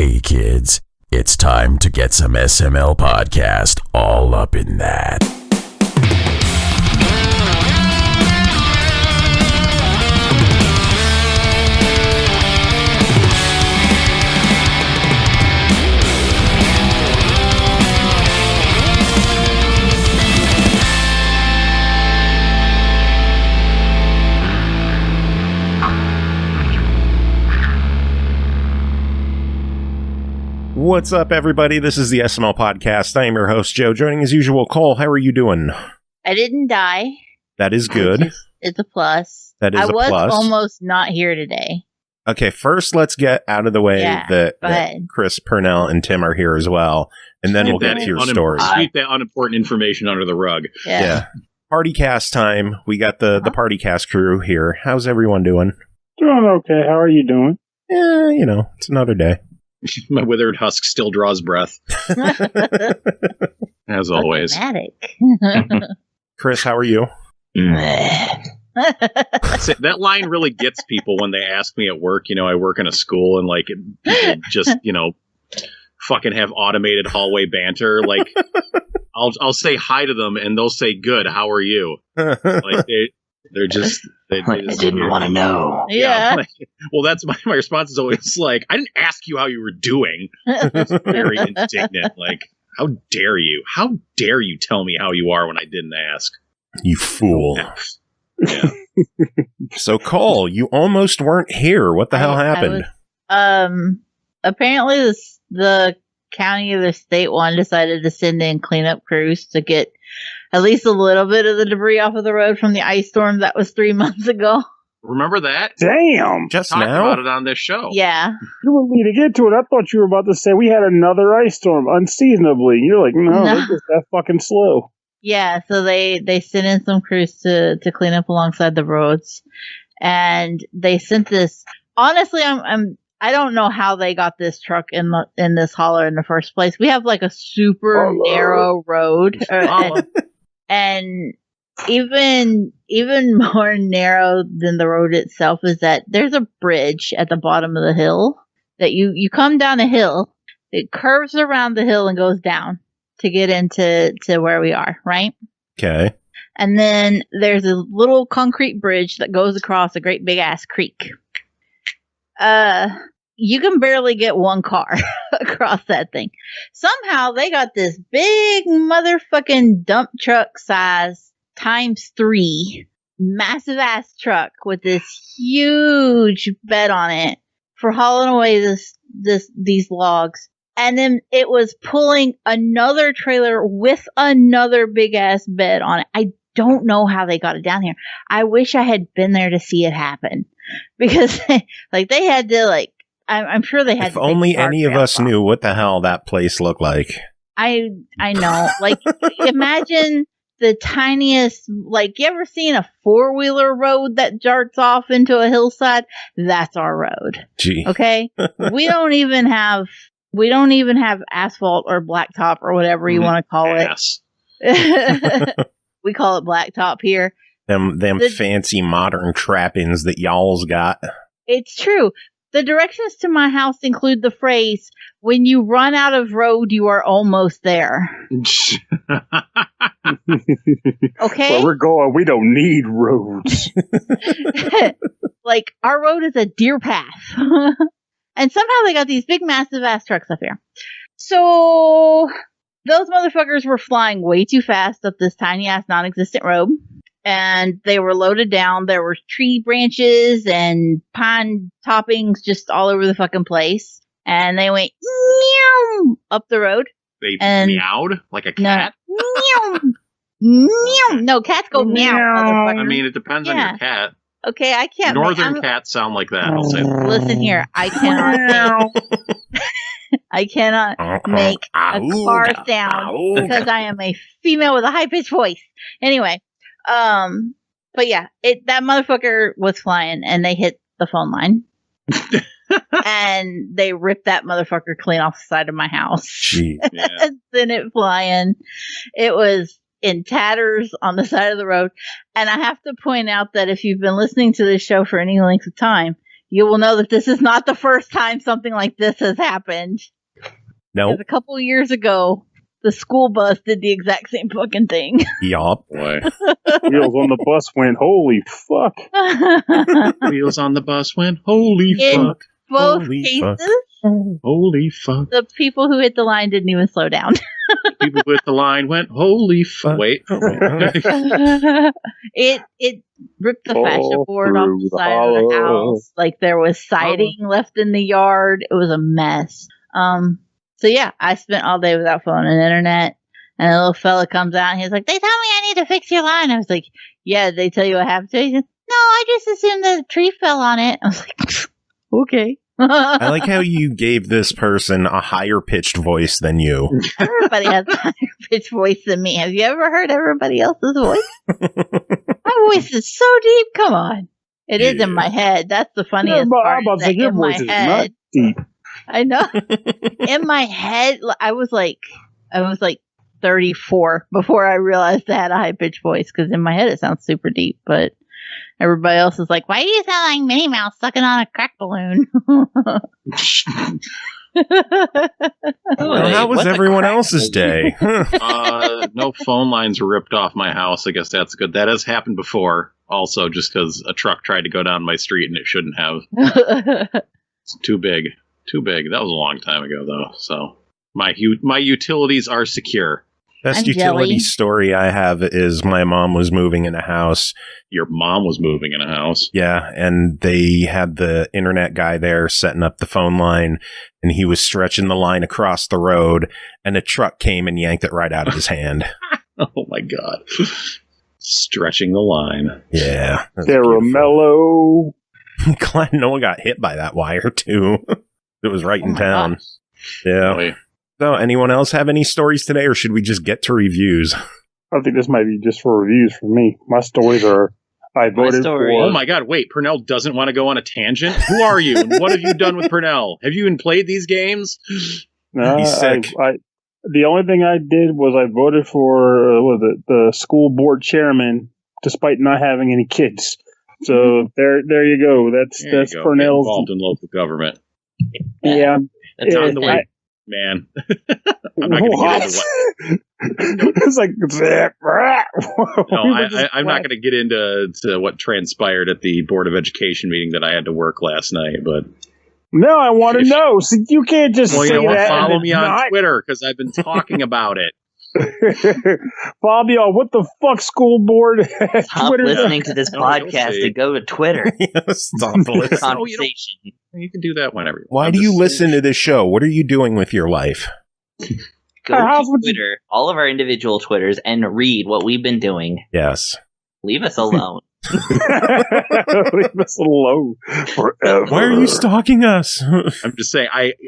Hey kids, it's time to get some SML podcast all up in that. What's up, everybody? This is the SML podcast. I am your host, Joe. Joining as usual, Cole. How are you doing? I didn't die. That is good. It's a plus. That is a plus. I was almost not here today. Okay, first let's get out of the way that Chris, Pernell, and Tim are here as well, and then we'll get to your story. Sweep that unimportant information under the rug. Yeah. PartyCast time. We got the PartyCast crew here. How's everyone doing? Doing okay. How are you doing? Yeah, it's another day. My withered husk still draws breath. As always. Chris, how are you? That line really gets people when they ask me at work. I work in a school and people just, fucking have automated hallway banter. I'll say hi to them and they'll say, good, how are you? They just didn't want to know. Yeah. Well, that's my response is always I didn't ask you how you were doing. It's very indignant. How dare you? How dare you tell me how you are when I didn't ask? You fool. Yeah. So, Cole, you almost weren't here. What the hell happened? Apparently the county or the state one decided to send in cleanup crews to get at least a little bit of the debris off of the road from the ice storm that was 3 months ago. Remember that? Damn! Just Talked now? about it on this show. Yeah. You want me to get to it? I thought you were about to say we had another ice storm unseasonably. You're like, no, they're just that fucking slow. Yeah, so they sent in some crews to clean up alongside the roads, and they sent this. Honestly, I don't know how they got this truck in this hauler in the first place. We have a super narrow road, and even more narrow than the road itself is that there's a bridge at the bottom of the hill that you come down a hill, it curves around the hill and goes down to get into where we are, right? Okay. And then there's a little concrete bridge that goes across a great big ass creek. You can barely get one car across that thing. Somehow they got this big motherfucking dump truck size ×3 massive ass truck with this huge bed on it for hauling away these logs. And then it was pulling another trailer with another big ass bed on it. I don't know how they got it down here. I wish I had been there to see it happen, because they had to I'm sure they had. If only any of us knew what the hell that place looked like. I know. Imagine the tiniest. You ever seen a 4-wheeler road that jarts off into a hillside? That's our road. Gee. Okay. We don't even have asphalt or blacktop or whatever you want to call it. We call it blacktop here. Them fancy modern trappings that y'all's got. It's true. The directions to my house include the phrase, when you run out of road, you are almost there. Okay? Where we're going, we don't need roads. Our road is a deer path. And somehow they got these big, massive ass trucks up here. So those motherfuckers were flying way too fast up this tiny ass non-existent road. And they were loaded down. There were tree branches and pine toppings just all over the fucking place. And they went meow up the road. They meowed like a cat? No, meow. No, cats go meow. I mean, it depends on your cat. Okay, I can't. Northern cats sound like that. I'll say that. Listen here, I cannot. I cannot make a car sound because I am a female with a high pitched voice. Anyway, but yeah, that motherfucker was flying, and they hit the phone line, and they ripped that motherfucker clean off the side of my house. Gee, yeah. Sent it flying. It was in tatters on the side of the road. And I have to point out that if you've been listening to this show for any length of time, you will know that this is not the first time something like this has happened. No. Nope. A couple of years ago, the school bus did the exact same fucking thing. Yup. Boy. Wheels on the bus went, holy fuck. Wheels on the bus went, holy fuck. Both Holy cases, fuck. Holy fuck. the people who hit the line didn't even slow down. People with the line went, holy fuck. Wait. It ripped the fascia board off the side of the house. Like there was siding left in the yard. It was a mess. So yeah, I spent all day without phone and internet. And a little fella comes out and he's like, "They tell me I need to fix your line." I was like, "Yeah, they tell you I have to?" He said, "No, I just assumed the tree fell on it." I was like, "Okay." I like how you gave this person a higher pitched voice than you. Everybody has a higher pitched voice than me. Have you ever heard everybody else's voice? My voice is so deep. Come on. It is in my head. That's the funniest part. I'm about to say your voice is not deep. I know. In my head, I was like 34 before I realized I had a high pitched voice, because in my head it sounds super deep, but everybody else is like, "Why do you sound like Minnie Mouse sucking on a crack balloon?" Well, how was everyone else's day? No phone lines were ripped off my house. I guess that's good. That has happened before. Also, just because a truck tried to go down my street and it shouldn't have. It's too big. Too big. That was a long time ago, though. So my utilities are secure. Best I'm utility jelly. story I have is my mom was moving in a house. Your mom was moving in a house. Yeah, and they had the internet guy there setting up the phone line, and he was stretching the line across the road, and a truck came and yanked it right out of his hand. Oh my god. Stretching the line. Yeah. Caramello. I'm glad no one got hit by that wire, too. It was right in town. gosh. Yeah. Boy. So, anyone else have any stories today, or should we just get to reviews? I think this might be just for reviews for me. My stories are, I voted for. Oh my god, wait, Pernell doesn't want to go on a tangent? Who are you? And what have you done with Pernell? Have you even played these games? No, He's sick. The only thing I did was I voted for the school board chairman, despite not having any kids. So there you go. That's Get Pernell's involved in local government. Yeah, It's on the way, man. I'm not going to get into what. It's like No, I'm not going to get into what transpired at the Board of Education meeting that I had to work last night, but. No, I want to know. So you can't just say you know what? that. Follow me on Twitter, because I've been talking about it. Fabio, what the fuck, school board? Stop Twitter? listening to this podcast and go to Twitter. Stop listening. Conversation. You can do that whenever. Why do you listen to this show? What are you doing with your life? Go to Twitter, all of our individual Twitters, and read what we've been doing. Yes. Leave us alone. Leave us alone forever. Why are you stalking us? I'm just saying,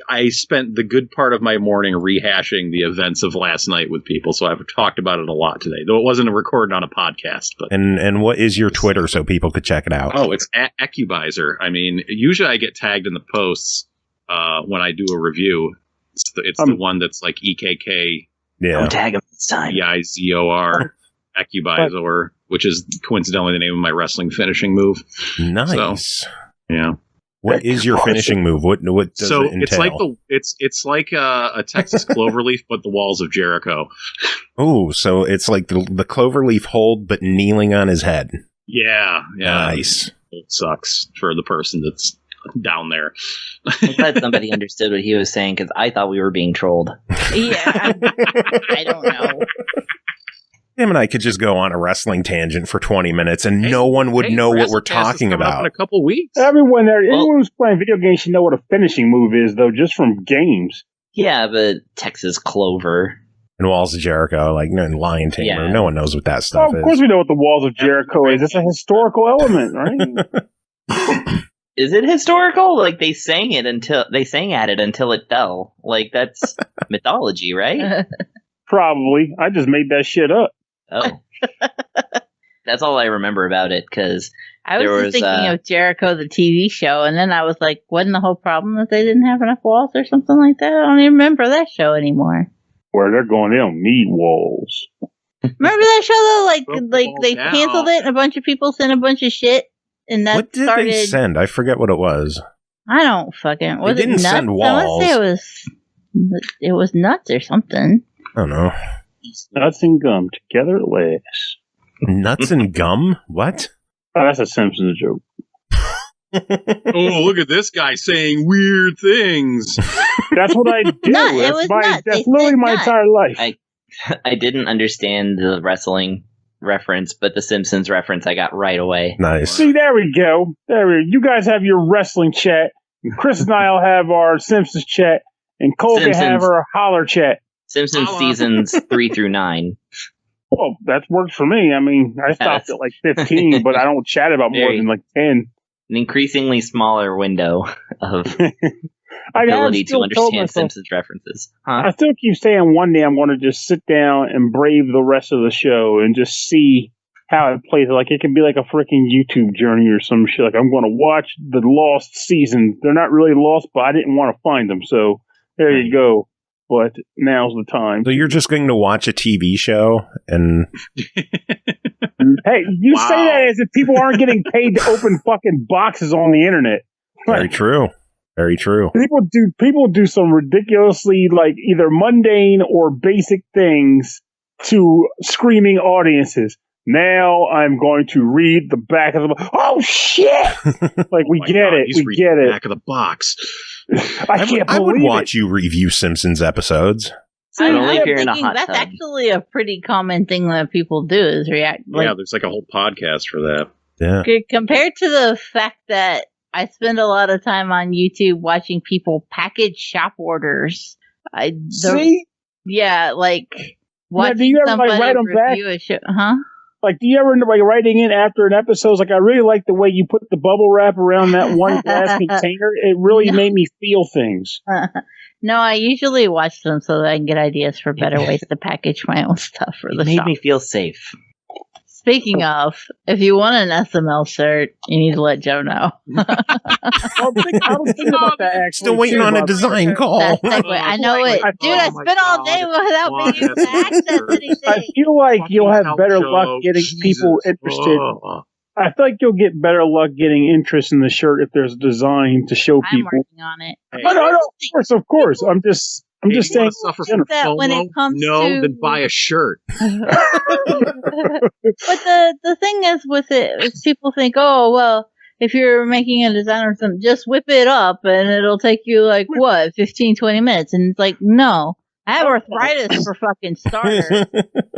I spent the good part of my morning rehashing the events of last night with people, so I've talked about it a lot today, though it wasn't recorded on a podcast. But And what is your Twitter so people could check it out? Oh, it's at Ecubizer. I mean, usually I get tagged in the posts when I do a review. It's the one that's like EKK. Yeah. Don't tag him this time. EIZOR, Ecubizer, which is coincidentally the name of my wrestling finishing move. Nice. So, yeah. What is your finishing move? What does it entail? It's like a Texas Cloverleaf, but the walls of Jericho. Oh, so it's like the Cloverleaf hold, but kneeling on his head. Yeah. Nice. It sucks for the person that's down there. I'm glad somebody understood what he was saying, because I thought we were being trolled. Yeah. I don't know. Him and I could just go on a wrestling tangent for 20 minutes and no one would know what we're talking about. In a couple weeks. Anyone who's playing video games should know what a finishing move is, though, just from games. Yeah, but Texas Clover. And Walls of Jericho, like Lion Tamer. Yeah. No one knows what that stuff Of is. course we know what the Walls of Jericho is. It's a historical element, right? Is it historical? Like they sang at it until it fell. Like that's mythology, right? Probably. I just made that shit up. Oh. That's all I remember about it, because I was just thinking of Jericho, the TV show, and then I was like, wasn't the whole problem that they didn't have enough walls or something like that? I don't even remember that show anymore. Where they're going, they don't need walls. Remember that show though? Like they now. canceled it and a bunch of people sent a bunch of shit and that What did started. they send? I forget what it was. I don't fucking. Was They didn't it nuts? send I want walls. to say it was nuts or something. I don't know. Nuts and gum together at last. Nuts and gum? What? Oh, that's a Simpsons joke. Oh, look at this guy saying weird things. That's what I do. Nut, it was nuts. That's They literally said my nuts. entire life. I didn't understand the wrestling reference, but the Simpsons reference I got right away. Nice. See, there we go. You guys have your wrestling chat, and Chris and I'll have our Simpsons chat, and Cole can Simpsons. have our holler chat. Simpsons seasons 3 through 9. Well, that works for me. I mean, I stopped at like 15, but I don't chat about more than like 10. An increasingly smaller window of I ability to still told understand myself- Simpsons references. Huh? I still keep saying one day I'm going to just sit down and brave the rest of the show and just see how it plays. Like, it can be like a freaking YouTube journey or some shit. Like, I'm going to watch the lost seasons. They're not really lost, but I didn't want to find them. So there you go. But now's the time. So you're just going to watch a TV show and Hey, you Wow. say that as if people aren't getting paid to open fucking boxes on the internet. very true. Very true. People do some ridiculously like either mundane or basic things to screaming audiences. Now I'm going to read the back of the box. Oh shit! Like we Oh my get God, it, he's we reading get the it. back of the box. I can't I would believe watch you review Simpsons episodes. But only if I'm you're in a thinking hot that's tub. actually a pretty common thing that people do is react. Like, Yeah, there's like a whole podcast for that. Yeah. compared to the fact that I spend a lot of time on YouTube watching people package shop orders. See? Yeah, like do watching you ever, like, somebody write 'em back? review a show. Huh? Like, do you ever end up like writing in after an episode? It's like, I really like the way you put the bubble wrap around that one glass container. It really No. made me feel things. No, I usually watch them so that I can get ideas for better ways to package my own stuff for the It made shop. me feel safe. Speaking of, if you want an SML shirt, you need to let Joe know. I was thinking about that actually. Still waiting too, on a about- design call. That segue. I know it. Dude, I spent all day without being able to access I anything. feel like you'll have better Fucking luck Joe, getting people Jesus. interested. Oh. I feel like you'll get better luck getting interest in the shirt if there's a design to show I'm people. working on it. Hey, Oh, no, of course. I'm just hey, you saying. wanna suffer you know, from that when FOMO? it comes no, to- then buy a shirt. But the thing is with it, is people think, oh, well, if you're making a design or something, just whip it up and it'll take you like, what, 15, 20 minutes? And it's like, no. I have arthritis for fucking starters. So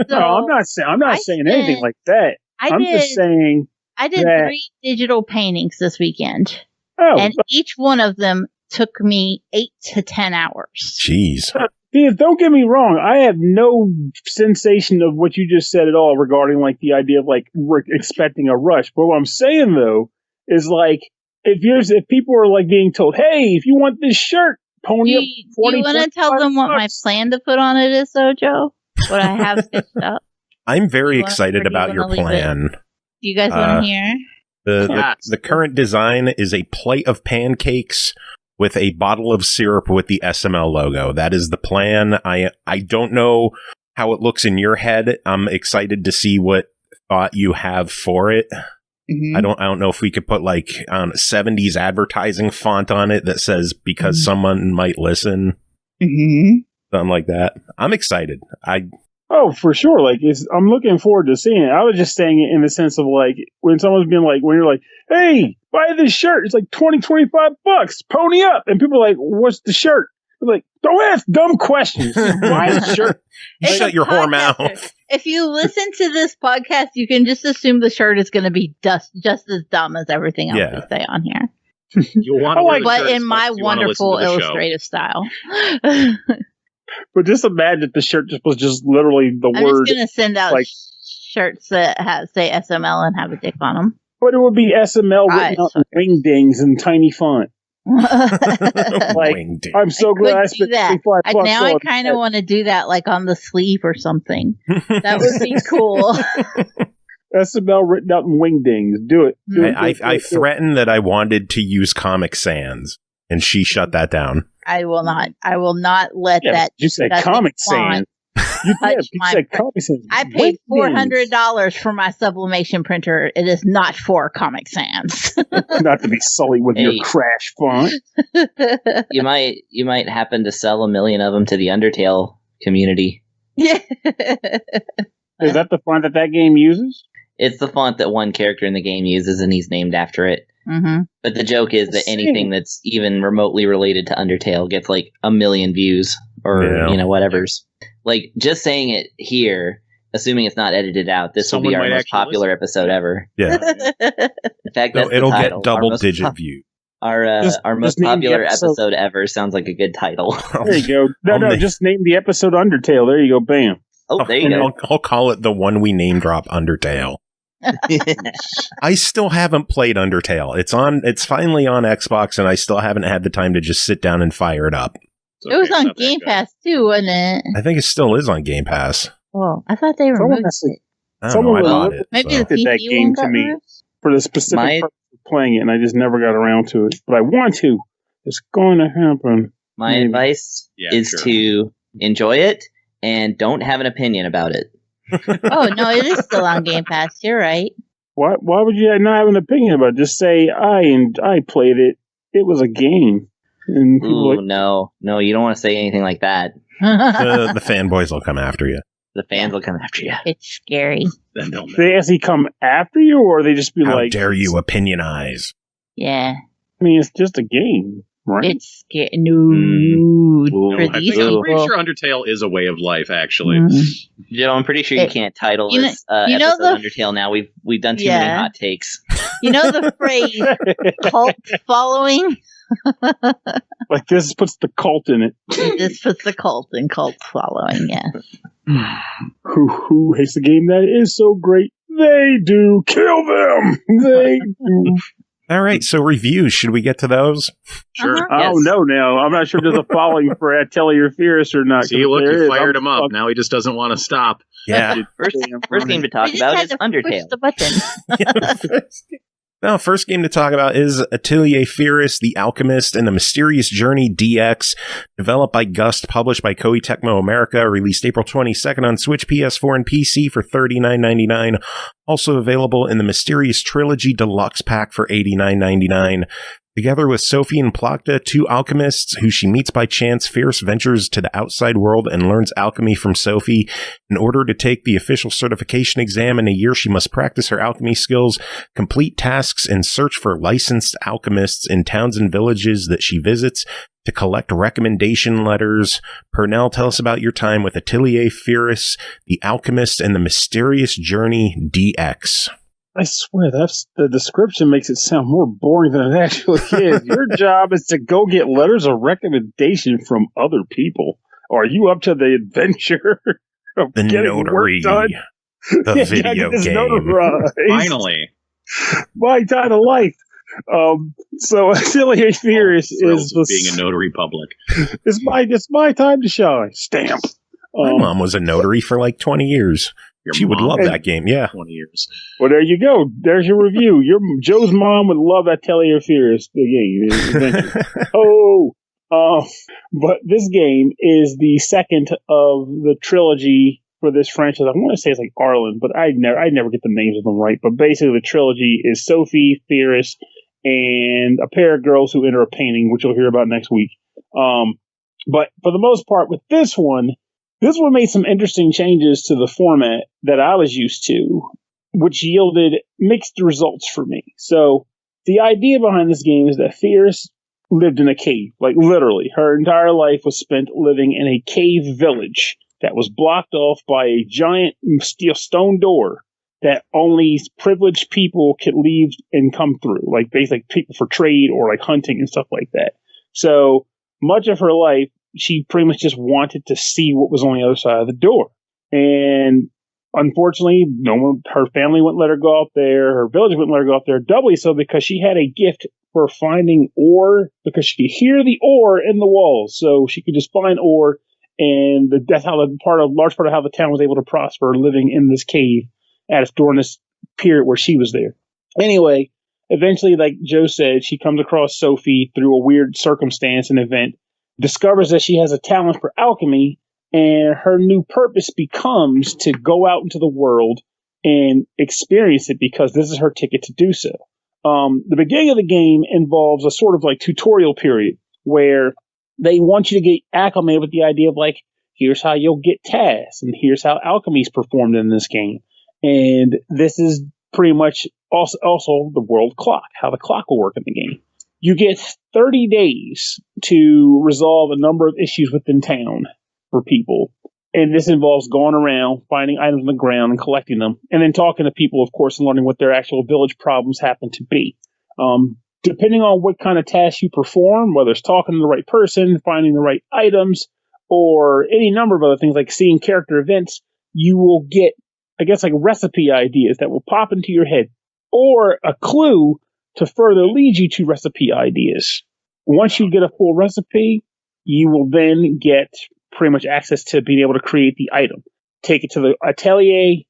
No, I'm not I saying anything spent- like that. I'm just saying. I did that- 3 digital paintings this weekend, Oh, and each one of them took me 8 to 10 hours. Jeez. don't get me wrong. I have no sensation of what you just said at all regarding like the idea of like we're expecting a rush. But what I'm saying though is like if people are like being told, hey, if you want this shirt, pony up Do you want to tell them what my plan to put on it is, though, Joe? What I have sketched up? I'm very You want- or excited do you about your wanna leave it? plan. Do you guys want to hear? The current design is a plate of pancakes with a bottle of syrup with the SML logo. That is the plan. I don't know how it looks in your head. I'm excited to see what thought you have for it. Mhm. I don't know if we could put like 70s advertising font on it that says because someone might listen, something like that. I'm excited. Oh, for sure. Like, I'm looking forward to seeing it. I was just saying it in the sense of like when someone's being like, when you're like, hey, buy this shirt. It's like $25, pony up. And people are like, what's the shirt? They're like, don't ask dumb questions. Buy the shirt. It's Shut a your whore podcast. mouth. If you listen to this podcast, you can just assume the shirt is going to be just as dumb as everything else Yeah. we say on here, You'll want to wear the but shirt in as my much as you wanna listen wonderful to the show. illustrative style. But just imagine if the shirt was just literally the I'm word. just going to send out like- shirts that say SML and have a dick on them. But it would be SML Right, written out in wingdings in tiny font. Like, Winged. I'm so glad I could do spent that. $25 Now I on kind that. of want to do that, like on the sleeve or something. That would be cool. SML written out in wingdings. Do it. Do it. I threatened that I wanted to use Comic Sans, and she shut that down. I will not. I will not let Yeah, that. you said that Comic font- Sans. touch my. I paid $400 for my sublimation printer. It is not for Comic Sans. Not to be sullied with your crash font. You might happen to sell 1 million of them to the Undertale community. Yeah. Is that the font that game uses? It's the font that one character in the game uses, and he's named after it. Mm-hmm. But the joke is that anything that's even remotely related to Undertale gets like 1 million views or whatever's. Like just saying it here, assuming it's not edited out, this will be our most popular episode ever. Yeah. In fact, that's it'll the title. Get double-digit views. Our most popular episode ever sounds like a good title. There you go. No, just name the episode Undertale. There you go. Bam. Oh, there you go. I'll call it the one we name drop Undertale. I still haven't played Undertale. It's finally on Xbox, and I still haven't had the time to just sit down and fire it up. It was on Game Pass too, wasn't it? I think it still is on Game Pass. Oh, I thought they removed it. I bought it. Maybe the PC that game to me for the specific purpose of playing it, and I just never got around to it. But I want to. It's going to happen. My advice is to enjoy it and don't have an opinion about it. Oh, no, it is still on Game Pass. You're right. Why would you not have an opinion about it? Just say, I played it. It was a game. And Ooh, no, you don't want to say anything like that. The fanboys will come after you. The fans will come after you. It's scary. Then they'll they actually come after you, or they just be How like... dare you opinionize? Yeah. I mean, it's just a game, right? It's scary. No. I'm pretty sure Undertale is a way of life, actually. Joe, I'm pretty sure you can't title this episode Undertale now. We've done too many hot takes. You know the phrase cult following? Like this puts the cult in it. This puts the cult in cult following, yes. Who hates the game that is so great? They do. Kill them! They do. All right, so reviews. Should we get to those? Sure. Oh, no. I'm not sure there's a following for Atelier Firis or not. See, look, you fired him up. Now he just doesn't want to stop. Yeah. First game to talk about is Undertale. Push the button. Now, first game to talk about is Atelier Firis, The Alchemist, and the Mysterious Journey DX, developed by Gust, published by Koei Tecmo America, released April 22nd on Switch, PS4, and PC for $39.99. Also available in the Mysterious Trilogy Deluxe Pack for $89.99. Together with Sophie and Plakta, two alchemists who she meets by chance, Firis ventures to the outside world and learns alchemy from Sophie. In order to take the official certification exam in a year, she must practice her alchemy skills, complete tasks, and search for licensed alchemists in towns and villages that she visits to collect recommendation letters. Pernell, tell us about your time with Atelier Firis, The Alchemist, and the Mysterious Journey DX. I swear, the description makes it sound more boring than it actually is. Your job is to go get letters of recommendation from other people. Are you up to the adventure of the getting notary, work done? the video game. Notarized. Finally. My time of life. So Atelier Firis is being a notary public. It's my time to shine. Stamp. My mom was a notary for like 20 years. She would love that game, yeah. 20 years. Well, there you go. There's your review. Joe's mom would love Atelier Firis, the game. But this game is the second of the trilogy for this franchise. I want to say it's like Arlen, but I never get the names of them right. But basically, the trilogy is Sophie, Firis, and a pair of girls who enter a painting, which you'll hear about next week. But for the most part, with this one made some interesting changes to the format that I was used to, which yielded mixed results for me. So the idea behind this game is that Firis lived in a cave, like literally. Her entire life was spent living in a cave village that was blocked off by a giant stone door that only privileged people could leave and come through, like basically people for trade or like hunting and stuff like that. So much of her life, she pretty much just wanted to see what was on the other side of the door. And unfortunately, her family wouldn't let her go up there. Her village wouldn't let her go up there. Doubly so because she had a gift for finding ore, because she could hear the ore in the walls. So she could just find ore, and that's how large part of how the town was able to prosper, living in this cave during this period where she was there. Anyway, eventually, like Joe said, she comes across Sophie through a weird circumstance and event, discovers that she has a talent for alchemy, and her new purpose becomes to go out into the world and experience it because this is her ticket to do so. The beginning of the game involves a sort of like tutorial period where they want you to get acclimated with the idea of like, here's how you'll get tasks, and here's how alchemy's performed in this game. And this is pretty much also the world clock, how the clock will work in the game. You get 30 days to resolve a number of issues within town for people. And this involves going around, finding items on the ground and collecting them, and then talking to people, of course, and learning what their actual village problems happen to be. Depending on what kind of tasks you perform, whether it's talking to the right person, finding the right items, or any number of other things like seeing character events, you will get, I guess, like recipe ideas that will pop into your head, or a clue to further lead you to recipe ideas. Once you get a full recipe, you will then get pretty much access to being able to create the item. Take it to the Atelier,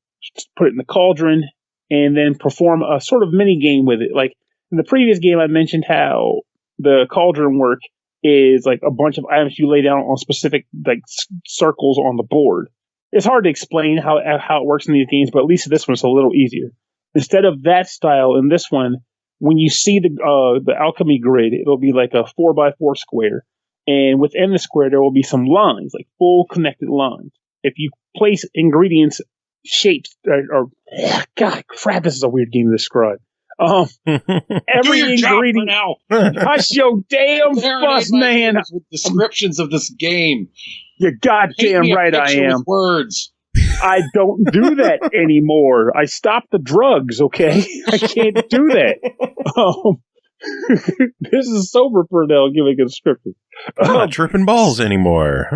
put it in the cauldron, and then perform a sort of mini game with it. Like in the previous game, I mentioned how the cauldron work is like a bunch of items you lay down on specific like circles on the board. It's hard to explain how it works in these games, but at least this one's a little easier. Instead of that style in this one, when you see the alchemy grid, it'll be like a 4x4 square. And within the square, there will be some lines, like full connected lines. If you place ingredients, shapes, or God, crap, this is a weird game to describe. Every ingredient. Hush your damn fuss, man. With descriptions of this game. You're goddamn right I am. Words. I don't do that anymore. I stopped the drugs, okay? I can't do that. This is sober Pernell giving a description. I'm not tripping balls anymore.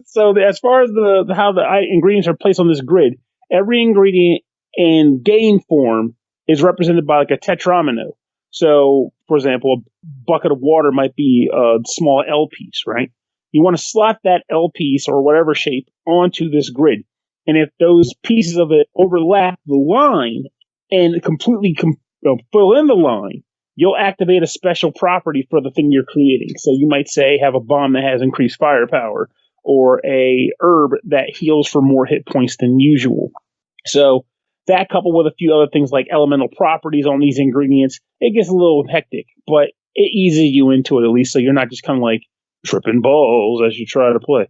So as far as how the ingredients are placed on this grid, every ingredient in game form is represented by like a tetramino. So, for example, a bucket of water might be a small L piece, right? You want to slot that L piece or whatever shape onto this grid. And if those pieces of it overlap the line and completely fill in the line, you'll activate a special property for the thing you're creating. So you might say have a bomb that has increased firepower or a herb that heals for more hit points than usual. So that coupled with a few other things like elemental properties on these ingredients, it gets a little hectic, but it eases you into it at least so you're not just kind of like tripping balls as you try to play.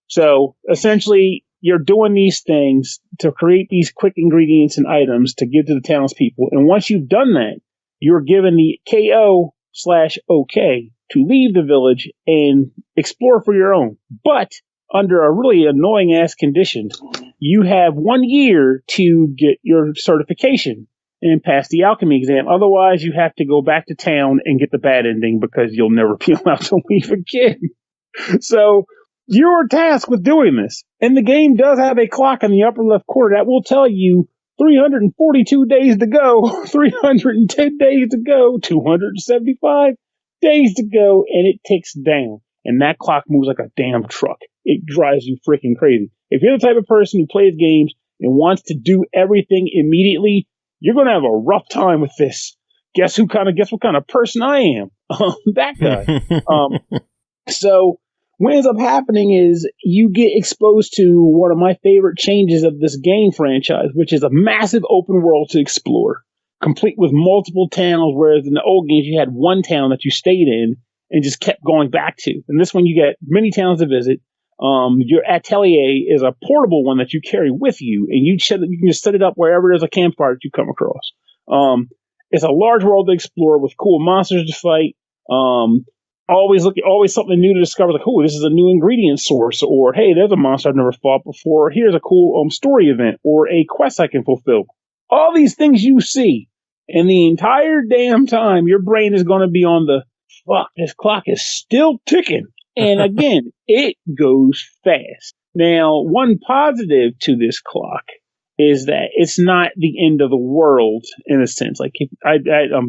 So essentially, you're doing these things to create these quick ingredients and items to give to the townspeople. And once you've done that, you're given the KO/OK to leave the village and explore for your own. But under a really annoying ass condition, you have 1 year to get your certification and pass the alchemy exam. Otherwise, you have to go back to town and get the bad ending because you'll never be allowed to leave again. So you're tasked with doing this. And the game does have a clock in the upper left corner that will tell you 342 days to go, 310 days to go, 275 days to go, and it ticks down. And that clock moves like a damn truck. It drives you freaking crazy. If you're the type of person who plays games and wants to do everything immediately, you're going to have a rough time with this. Guess what kind of person I am? That guy. So what ends up happening is you get exposed to one of my favorite changes of this game franchise, which is a massive open world to explore, complete with multiple towns, whereas in the old games you had one town that you stayed in and just kept going back to. And this one you get many towns to visit. Your Atelier is a portable one that you carry with you, and you can just set it up wherever there's a campfire that you come across. It's a large world to explore with cool monsters to fight. Always something new to discover. Like, oh, this is a new ingredient source, or hey, there's a monster I've never fought before. Or, here's a cool story event, or a quest I can fulfill. All these things you see, and the entire damn time, your brain is going to be on the fuck. This clock is still ticking, and again, it goes fast. Now, one positive to this clock is that it's not the end of the world in a sense. Like,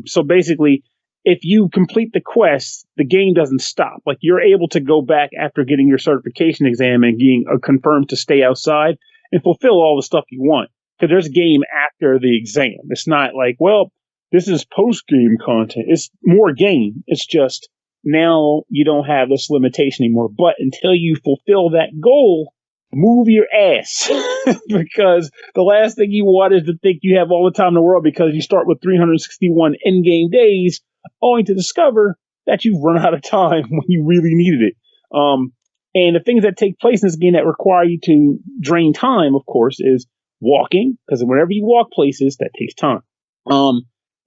so basically, if you complete the quest, the game doesn't stop. Like, you're able to go back after getting your certification exam and being confirmed to stay outside and fulfill all the stuff you want. Because there's a game after the exam. It's not like, well, this is post-game content. It's more game. It's just now you don't have this limitation anymore. But until you fulfill that goal, move your ass. Because the last thing you want is to think you have all the time in the world because you start with 361 in-game days, only to discover that you've run out of time when you really needed it. And the things that take place in this game that require you to drain time, of course, is walking, because whenever you walk places, that takes time.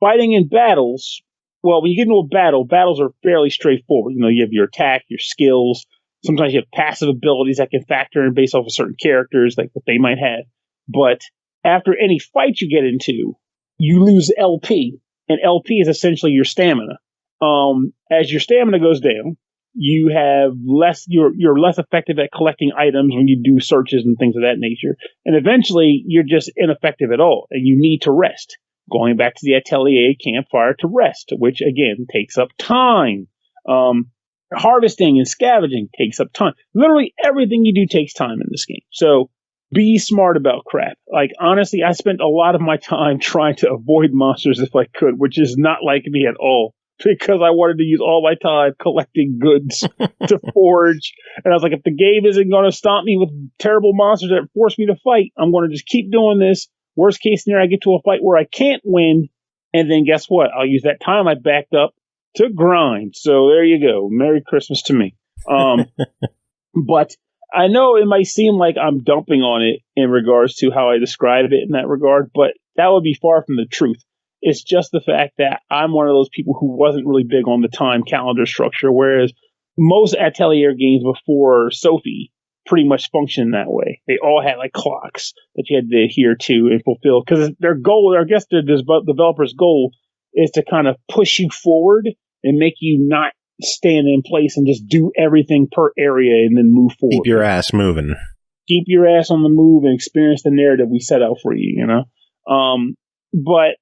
Fighting in battles, well, when you get into a battle, battles are fairly straightforward. You know, you have your attack, your skills. Sometimes you have passive abilities that can factor in based off of certain characters, like what they might have. But after any fight you get into, you lose LP, and LP is essentially your stamina. As your stamina goes down, you have you're less effective at collecting items when you do searches and things of that nature. And eventually, you're just ineffective at all, and you need to rest. Going back to the Atelier campfire to rest, which again takes up time. Harvesting and scavenging takes up time. Literally everything you do takes time in this game. So be smart about crap. Like, honestly, I spent a lot of my time trying to avoid monsters if I could, which is not like me at all, because I wanted to use all my time collecting goods to forge. And I was like, if the game isn't going to stomp me with terrible monsters that force me to fight, I'm going to just keep doing this. Worst case scenario, I get to a fight where I can't win, and then guess what? I'll use that time I backed up to grind. So there you go. Merry Christmas to me. But I know it might seem like I'm dumping on it in regards to how I describe it in that regard, but that would be far from the truth. It's just the fact that I'm one of those people who wasn't really big on the time calendar structure, whereas most Atelier games before Sophie pretty much function that way. They all had like clocks that you had to adhere to and fulfill, because their goal, I guess the developer's goal, is to kind of push you forward and make you not stand in place and just do everything per area and then move forward. Keep your ass moving. Keep your ass on the move and experience the narrative we set out for you, you know? But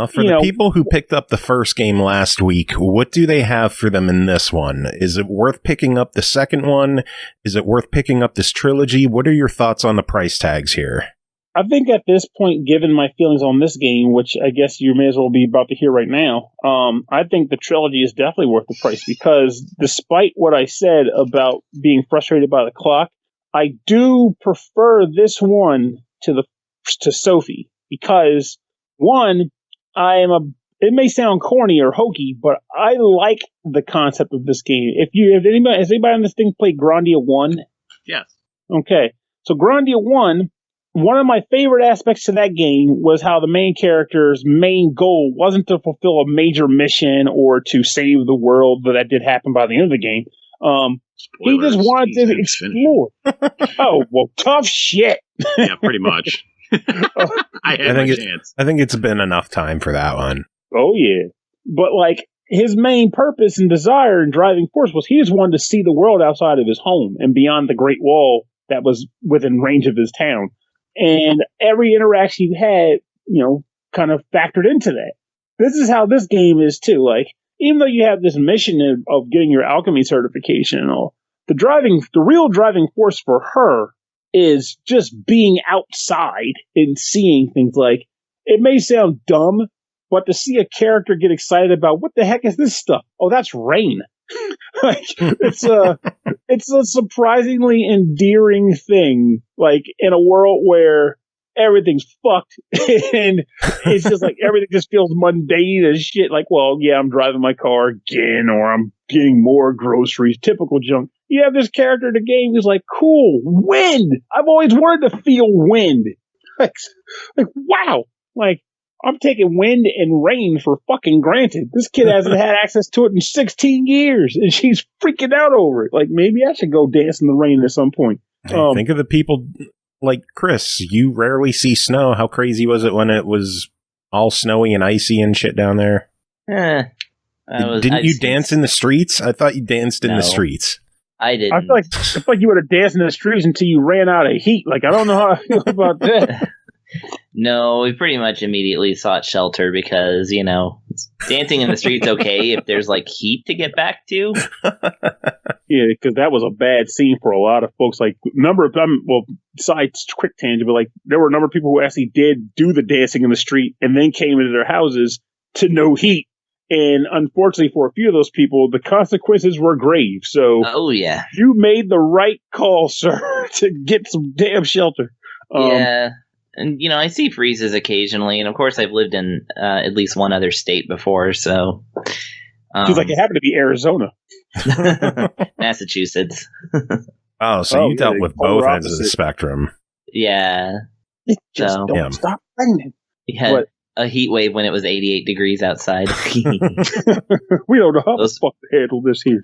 for the people who picked up the first game last week, what do they have for them in this one? Is it worth picking up the second one? Is it worth picking up this trilogy? What are your thoughts on the price tags here? I think at this point, given my feelings on this game, which I guess you may as well be about to hear right now, I think the trilogy is definitely worth the price, because despite what I said about being frustrated by the clock, I do prefer this one to Sophie, because one, it may sound corny or hokey, but I like the concept of this game. Has anybody on this thing played Grandia 1? Yes. Okay. So Grandia 1, one of my favorite aspects to that game was how the main character's main goal wasn't to fulfill a major mission or to save the world, though that did happen by the end of the game. He just wanted to explore. Oh, well, tough shit. Yeah, pretty much. I think it's been enough time for that one. Oh, yeah. But, like, his main purpose and desire and driving force was he just wanted to see the world outside of his home and beyond the Great Wall that was within range of his town. And every interaction you had, kind of factored into that. This is how this game is, too. Like, even though you have this mission of getting your alchemy certification and all, the real driving force for her is just being outside and seeing things. Like, it may sound dumb, but to see a character get excited about, what the heck is this stuff? Oh, that's rain. Like, it's a surprisingly endearing thing, like, in a world where everything's fucked and it's just like everything just feels mundane as shit. Like, well, yeah, I'm driving my car again, or I'm getting more groceries, typical junk. You have this character in the game who's like, cool, wind. I've always wanted to feel wind. Like wow. Like, I'm taking wind and rain for fucking granted. This kid hasn't had access to it in 16 years, and she's freaking out over it. Like, maybe I should go dance in the rain at some point. Think of the people like Chris. You rarely see snow. How crazy was it when it was all snowy and icy and shit down there? Didn't you dance in the streets? I thought you danced in the streets. I didn't. I feel like you would have danced in the streets until you ran out of heat. Like, I don't know how I feel about that. No, we pretty much immediately sought shelter because, dancing in the street's okay if there's, like, heat to get back to. Yeah, because that was a bad scene for a lot of folks. Like, besides quick tangent, but, like, there were a number of people who actually did do the dancing in the street and then came into their houses to no heat And unfortunately for a few of those people, the consequences were grave. So you made the right call, sir, to get some damn shelter. Yeah. And, I see freezes occasionally. And, of course, I've lived in at least one other state before, so... Seems like it happened to be Arizona. Massachusetts. So you dealt with both ends of the spectrum. Yeah. Just don't stop raining. We had a heat wave when it was 88 degrees outside. We don't know how the fuck to handle this here.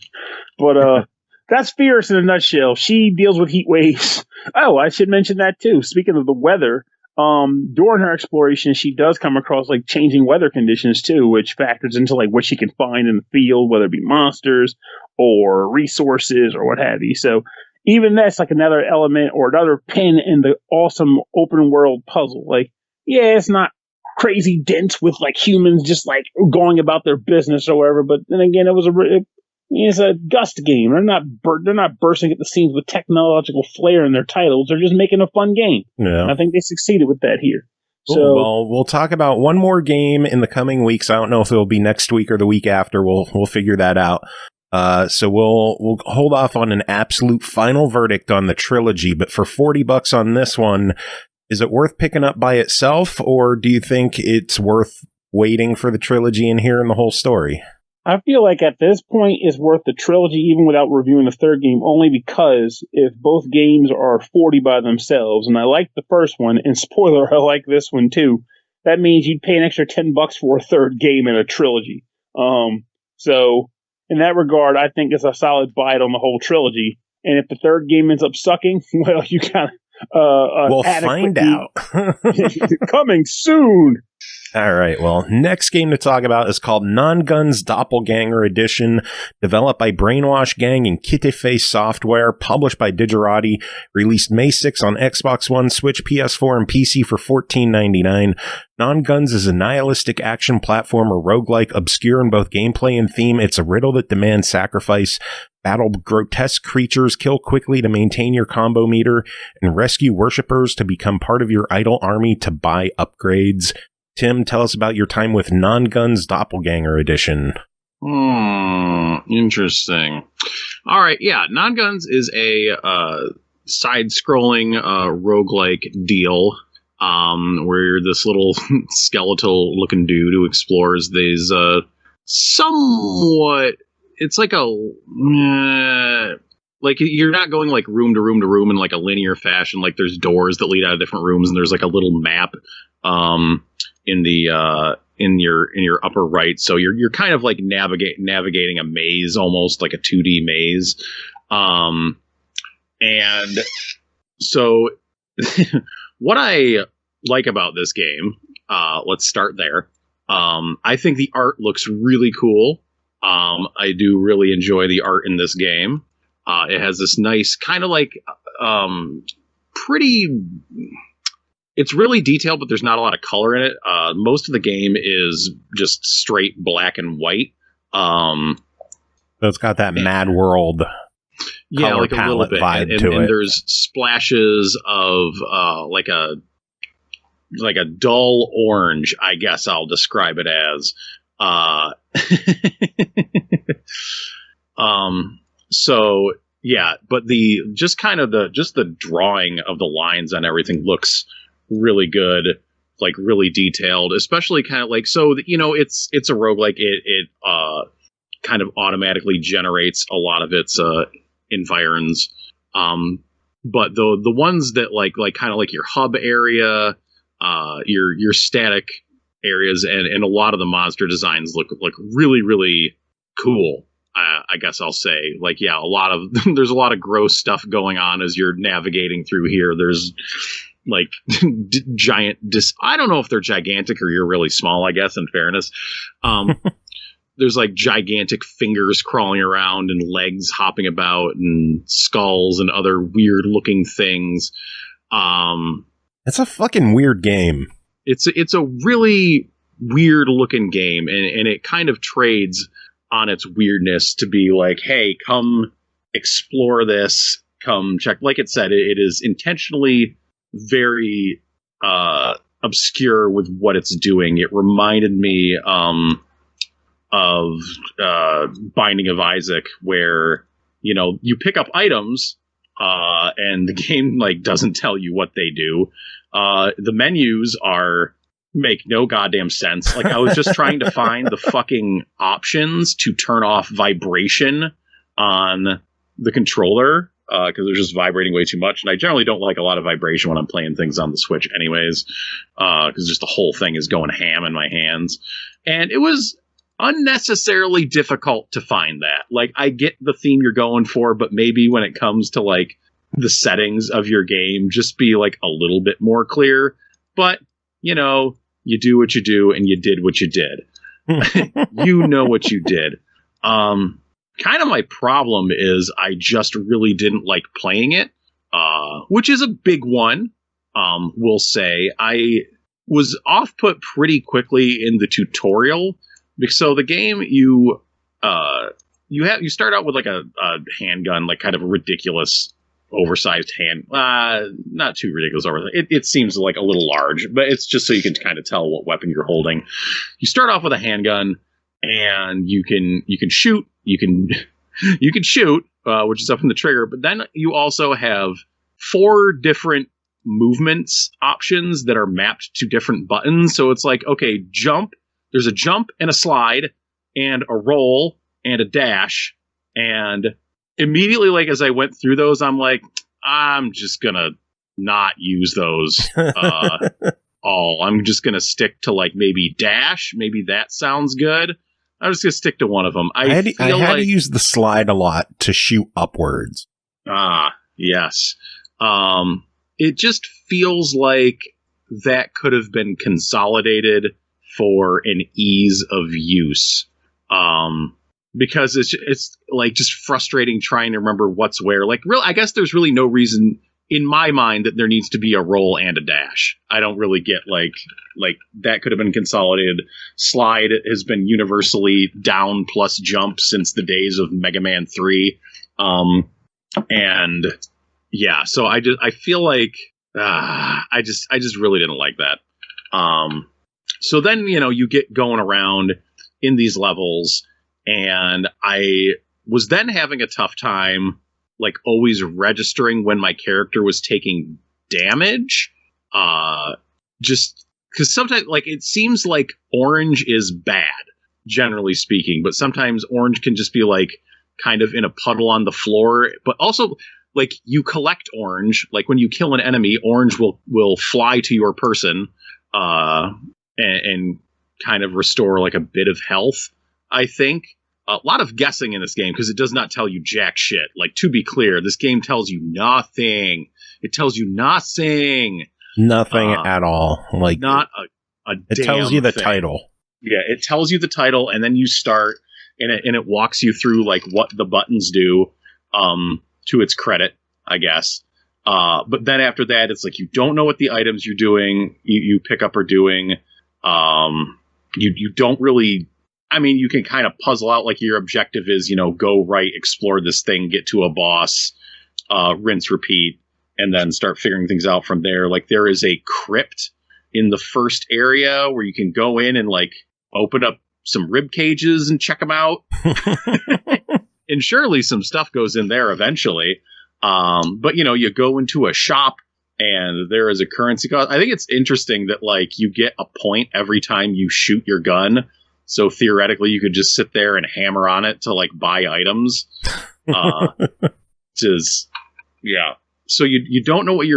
But that's Firis in a nutshell. She deals with heat waves. Oh, I should mention that too. Speaking of the weather, during her exploration, she does come across like changing weather conditions too, which factors into like what she can find in the field, whether it be monsters or resources or what have you. So even that's like another element or another pin in the awesome open world puzzle. Like, yeah, it's not crazy dense with like humans just like going about their business or whatever. But then again, it's a Gust game. They're not bursting at the seams with technological flair in their titles. They're just making a fun game. Yeah. And I think they succeeded with that here. So, well, we'll talk about one more game in the coming weeks. I don't know if it'll be next week or the week after. We'll figure that out. So we'll hold off on an absolute final verdict on the trilogy. But for $40 on this one, is it worth picking up by itself, or do you think it's worth waiting for the trilogy and hearing the whole story? I feel like at this point it's worth the trilogy even without reviewing the third game, only because if both games are 40 by themselves, and I like the first one, and spoiler, I like this one too, that means you'd pay an extra $10 for a third game in a trilogy. So in that regard, I think it's a solid bite on the whole trilogy. And if the third game ends up sucking, well, you got we'll find out. Coming soon. All right, well, next game to talk about is called Nongunz Doppelgänger Edition, developed by Brainwash Gang and Kittehface Software, published by Digterai, released May 6 on Xbox One, Switch, PS4, and PC for $14.99. Nongunz is a nihilistic action platformer roguelike, obscure in both gameplay and theme. It's a riddle that demands sacrifice. Battle grotesque creatures, kill quickly to maintain your combo meter, and rescue worshippers to become part of your idle army to buy upgrades. Tim, tell us about your time with Nongunz Doppelgänger Edition. Interesting. All right, yeah, Nongunz is a side-scrolling roguelike deal where you're this little skeletal-looking dude who explores these somewhat... It's like like you're not going like room to room to room in like a linear fashion. Like there's doors that lead out of different rooms, and there's like a little map in your upper right. So you're kind of like navigating a maze, almost like a 2D maze. And so what I like about this game, let's start there. I think the art looks really cool. I do really enjoy the art in this game. It has this nice kind of like pretty... It's really detailed, but there's not a lot of color in it. Most of the game is just straight black and white. So it's got that Mad World color like a little bit vibe and to it. And there's splashes of like a dull orange, I guess I'll describe it as. So yeah, but the drawing of the lines on everything looks really good, like really detailed, especially kind of like, so it's a roguelike. It kind of automatically generates a lot of its environs, but the ones that like kind of like your hub area, your static areas, and a lot of the monster designs look really, really cool. I guess I'll say, like, yeah, there's a lot of gross stuff going on as you're navigating through here. There's like giant I don't know if they're gigantic or you're really small, I guess, in fairness. There's like gigantic fingers crawling around and legs hopping about and skulls and other weird looking things. It's a fucking weird game. It's a really weird looking game, and it kind of trades on its weirdness to be like, hey, come explore this, come check. Like it said, it is intentionally very obscure with what it's doing. It reminded me Binding of Isaac, where you pick up items and the game like doesn't tell you what they do. The menus make no goddamn sense. Like, I was just trying to find the fucking options to turn off vibration on the controller because it was just vibrating way too much. And I generally don't like a lot of vibration when I'm playing things on the Switch anyways, because just the whole thing is going ham in my hands. And it was unnecessarily difficult to find that. Like, I get the theme you're going for, but maybe when it comes to like the settings of your game, just be like a little bit more clear. But you do what you do, and you did what you did. You know what you did. Kind of my problem is I just really didn't like playing it, which is a big one. We'll say I was off-put pretty quickly in the tutorial. So the game, you start out with like a handgun, like kind of a ridiculous, oversized hand. Not too ridiculous. It seems like a little large, but it's just so you can kind of tell what weapon you're holding. You start off with a handgun, and you can shoot. You can shoot, which is up in the trigger. But then you also have 4 different movements options that are mapped to different buttons. So it's like, okay, jump. There's a jump and a slide and a roll and a dash. And immediately, like, as I went through those, I'm like, I'm just gonna not use those all. I'm just gonna stick to like maybe dash. Maybe that sounds good. I'm just gonna stick to one of them. I had to use the slide a lot to shoot upwards. Yes. It just feels like that could have been consolidated for an ease of use. Because it's like just frustrating trying to remember what's where. Like, I guess there's really no reason in my mind that there needs to be a roll and a dash. I don't really get like that could have been consolidated. Slide has been universally down plus jump since the days of Mega Man 3. And yeah, so I feel like I just really didn't like that. So then, you get going around in these levels, and I was then having a tough time, like, always registering when my character was taking damage. Just because sometimes, like, it seems like orange is bad, generally speaking, but sometimes orange can just be, like, kind of in a puddle on the floor. But also, like, you collect orange. Like, when you kill an enemy, orange will fly to your person and kind of restore, like, a bit of health, I think. A lot of guessing in this game because it does not tell you jack shit. Like, to be clear, this game tells you nothing. It tells you nothing. Nothing at all. Like, not a it damn tells you the thing. title. Yeah, it tells you the title, and then you start, and it walks you through like what the buttons do, to its credit, I guess. But then after that, it's like you don't know what the items you're doing, you pick up are doing. You don't really. I mean, you can kind of puzzle out, like, your objective is, go right, explore this thing, get to a boss, rinse, repeat, and then start figuring things out from there. Like, there is a crypt in the first area where you can go in and, like, open up some rib cages and check them out. And surely some stuff goes in there eventually. But, you go into a shop and there is a currency cost. I think it's interesting that, like, you get a point every time you shoot your gun. So theoretically, you could just sit there and hammer on it to, like, buy items. Yeah. So you don't know what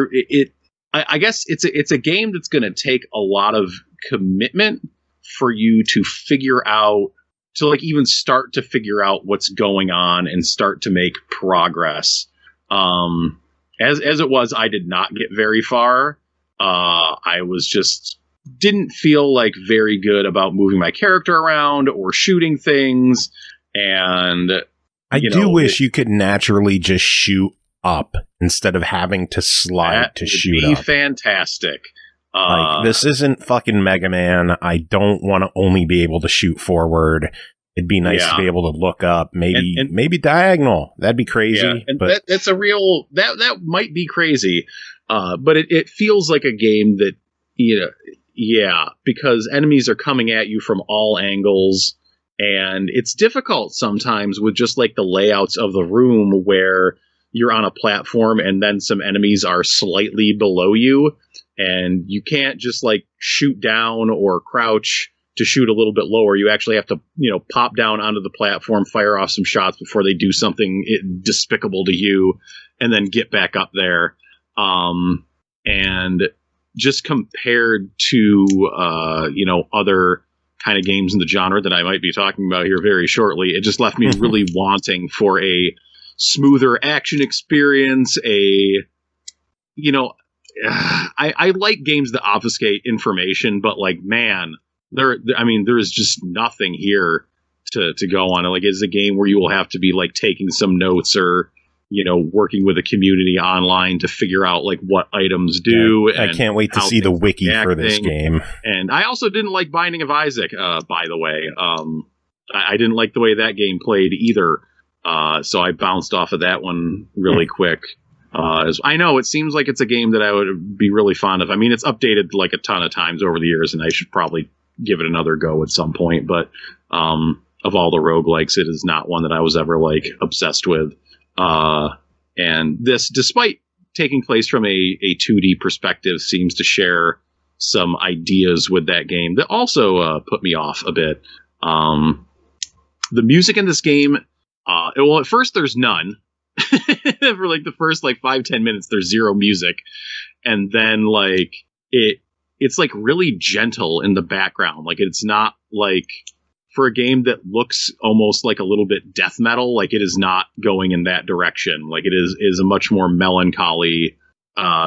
I guess it's a game that's going to take a lot of commitment for you to figure out, to, like, even start to figure out what's going on and start to make progress. As it was, I did not get very far. I was just didn't feel like very good about moving my character around or shooting things. And I do wish you could naturally just shoot up instead of having to slide to shoot up. Fantastic. Like, this isn't fucking Mega Man. I don't want to only be able to shoot forward. It'd be nice to be able to look up, maybe diagonal. That'd be crazy. Yeah, and but that's a real that might be crazy. But it feels like a game that, because enemies are coming at you from all angles, And it's difficult sometimes with just like the layouts of the room where you're on a platform and then some enemies are slightly below you, and you can't just like shoot down or crouch to shoot a little bit lower. You actually have to, pop down onto the platform, fire off some shots before they do something despicable to you, and then get back up there. And just compared to, other kind of games in the genre that I might be talking about here very shortly, it just left me really wanting for a smoother action experience. I like games that obfuscate information, but like, man, there is just nothing here to go on. Like, it's a game where you will have to be like taking some notes or, working with a community online to figure out like what items do. I can't wait to see the wiki for this game. And I also didn't like Binding of Isaac, by the way. I didn't like the way that game played either. So I bounced off of that one really quick. I know it seems like it's a game that I would be really fond of. I mean, it's updated like a ton of times over the years, and I should probably give it another go at some point. But of all the roguelikes, it is not one that I was ever like obsessed with. And this, despite taking place from a 2D perspective, seems to share some ideas with that game that also put me off a bit. The music in this game, at first there's none. For like the first like 5-10 minutes, there's zero music, and then like it's like really gentle in the background. Like, it's not like, for a game that looks almost like a little bit death metal, like, it is not going in that direction. Like, it is a much more melancholy,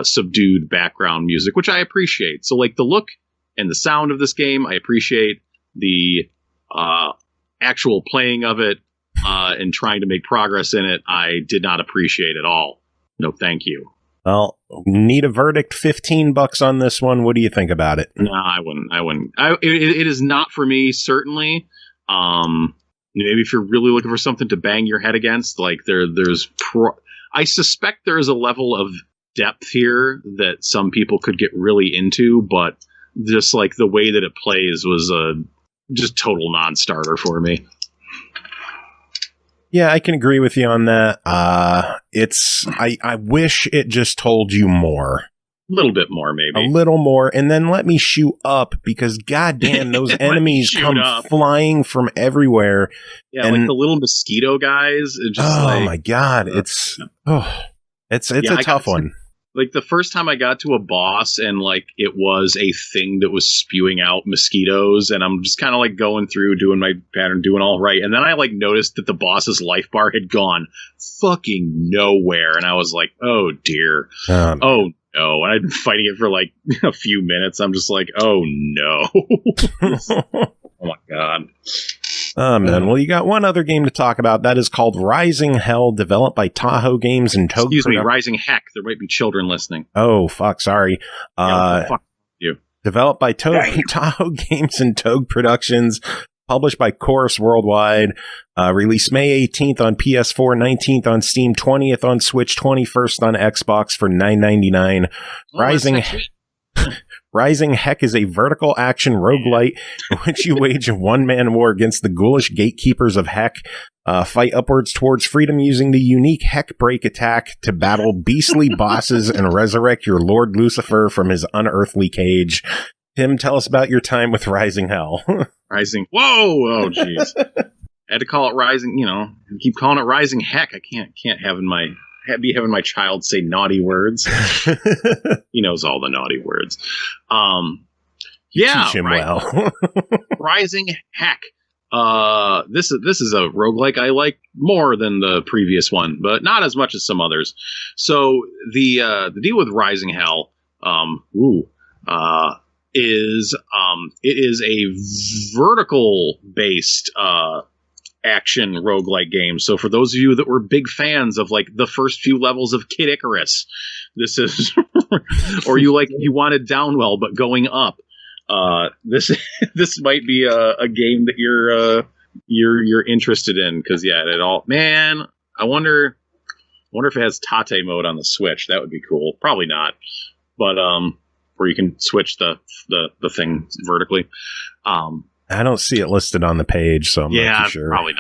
subdued background music, which I appreciate. So like the look and the sound of this game, I appreciate. The actual playing of it and trying to make progress in it, I did not appreciate at all. No, thank you. Well, need a verdict. $15 on this one. What do you think about it? No, I wouldn't. It is not for me, certainly. Maybe if you're really looking for something to bang your head against, like I suspect there's a level of depth here that some people could get really into, but just like the way that it plays was a just total non-starter for me. Yeah, I can agree with you on that. I wish it just told you more. A little bit more, maybe. A little more, and then let me shoot up, because goddamn, those enemies come flying from everywhere. Yeah, and like the little mosquito guys. My god, it's a tough one. Like, the first time I got to a boss and like it was a thing that was spewing out mosquitoes, and I'm just kind of like going through doing my pattern, doing all right, and then I like noticed that the boss's life bar had gone fucking nowhere, and I was like, oh dear. Oh no. And I'd been fighting it for like a few minutes. I'm just like, oh no. Oh my god. Oh, man. Well, you got one other game to talk about. That is called Rising Hell, developed by Tahoe Games and Toge. Excuse me, Rising Heck. There might be children listening. Oh, fuck. Sorry. Fuck you. Developed by Tahoe Games and Toge Productions. Published by Chorus Worldwide. Released May 18th on PS4, 19th on Steam, 20th on Switch, 21st on Xbox for $9.99. Rising Heck is a vertical action roguelite in which you wage a one-man war against the ghoulish gatekeepers of Heck. Fight upwards towards freedom using the unique Heck break attack to battle beastly bosses and resurrect your Lord Lucifer from his unearthly cage. Tim, tell us about your time with Rising Hell. Whoa! Oh, jeez. I had to call it Rising, keep calling it Rising Heck. I can't be having my child say naughty words. He knows all the naughty words. Teach him well. Rising Heck. This is a roguelike I like more than the previous one, but not as much as some others. So the deal with Rising Hell, is it is a vertical based action roguelike game. So for those of you that were big fans of like the first few levels of Kid Icarus, this is or you wanted Downwell but going up, this might be a game that you're interested in, because I wonder if it has Tate mode on the Switch. That would be cool. Probably not, but where you can switch the thing vertically. I don't see it listed on the page, so I'm not too sure. Probably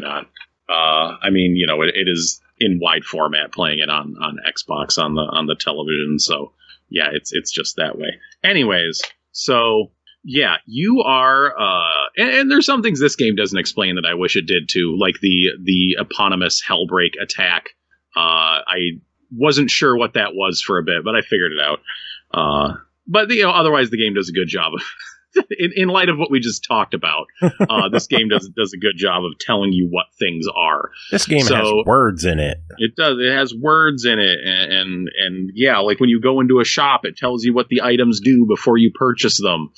not. I mean, it is in wide format, playing it on Xbox on the television. So yeah, it's just that way. Anyways, so yeah, you are, and there's some things this game doesn't explain that I wish it did too, like the eponymous Hellbreak attack. I wasn't sure what that was for a bit, but I figured it out. But otherwise the game does a good job of, in light of what we just talked about, this game does a good job of telling you what things are. This game has words in it. It does. It has words in it, and yeah, like when you go into a shop, it tells you what the items do before you purchase them.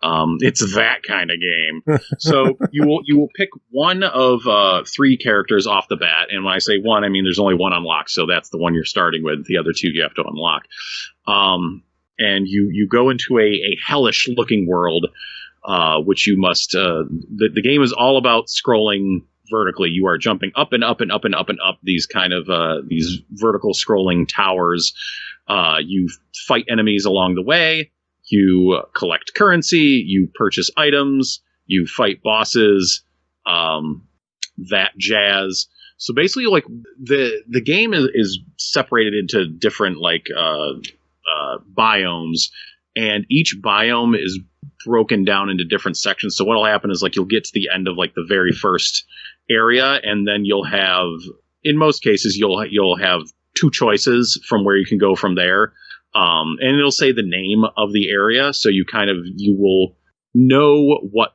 It's that kind of game. So you will pick one of 3 characters off the bat, and when I say one, I mean there's only one unlocked, so that's the one you're starting with. The other 2 you have to unlock. And you go into a hellish looking world, which you must. The game is all about scrolling vertically. You are jumping up and up and up and up and up these kind of these vertical scrolling towers. You fight enemies along the way. You collect currency. You purchase items. You fight bosses. That jazz. So basically, like the game is separated into different biomes, and each biome is broken down into different sections. So what'll happen is you'll get to the end of the very first area, and then you'll have, in most cases, you'll have 2 choices from where you can go from there. And it'll say the name of the area, so you will know what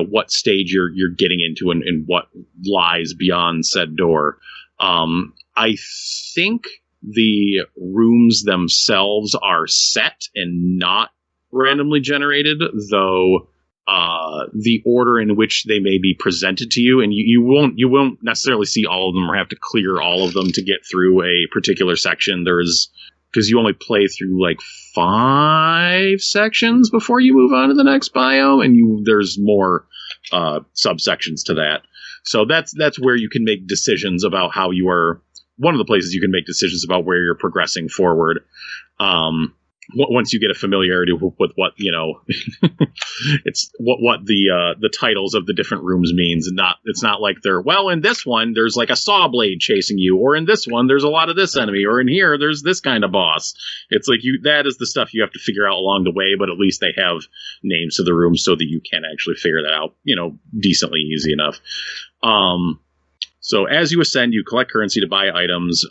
what stage you're getting into and what lies beyond said door. I think the rooms themselves are set and not randomly generated, though the order in which they may be presented to you, and you won't necessarily see all of them or have to clear all of them to get through a particular section. Because you only play through 5 sections before you move on to the next biome, and there's more subsections to that. So that's where you can make decisions about how you are. One of the places you can make decisions about where you're progressing forward. Once you get a familiarity with what it's what the titles of the different rooms means, and it's not like in this one there's a saw blade chasing you, or in this one there's a lot of this enemy, or in here there's this kind of boss. It's that is the stuff you have to figure out along the way, but at least they have names to the rooms so that you can actually figure that out, decently easy enough. So as you ascend, you collect currency to buy items.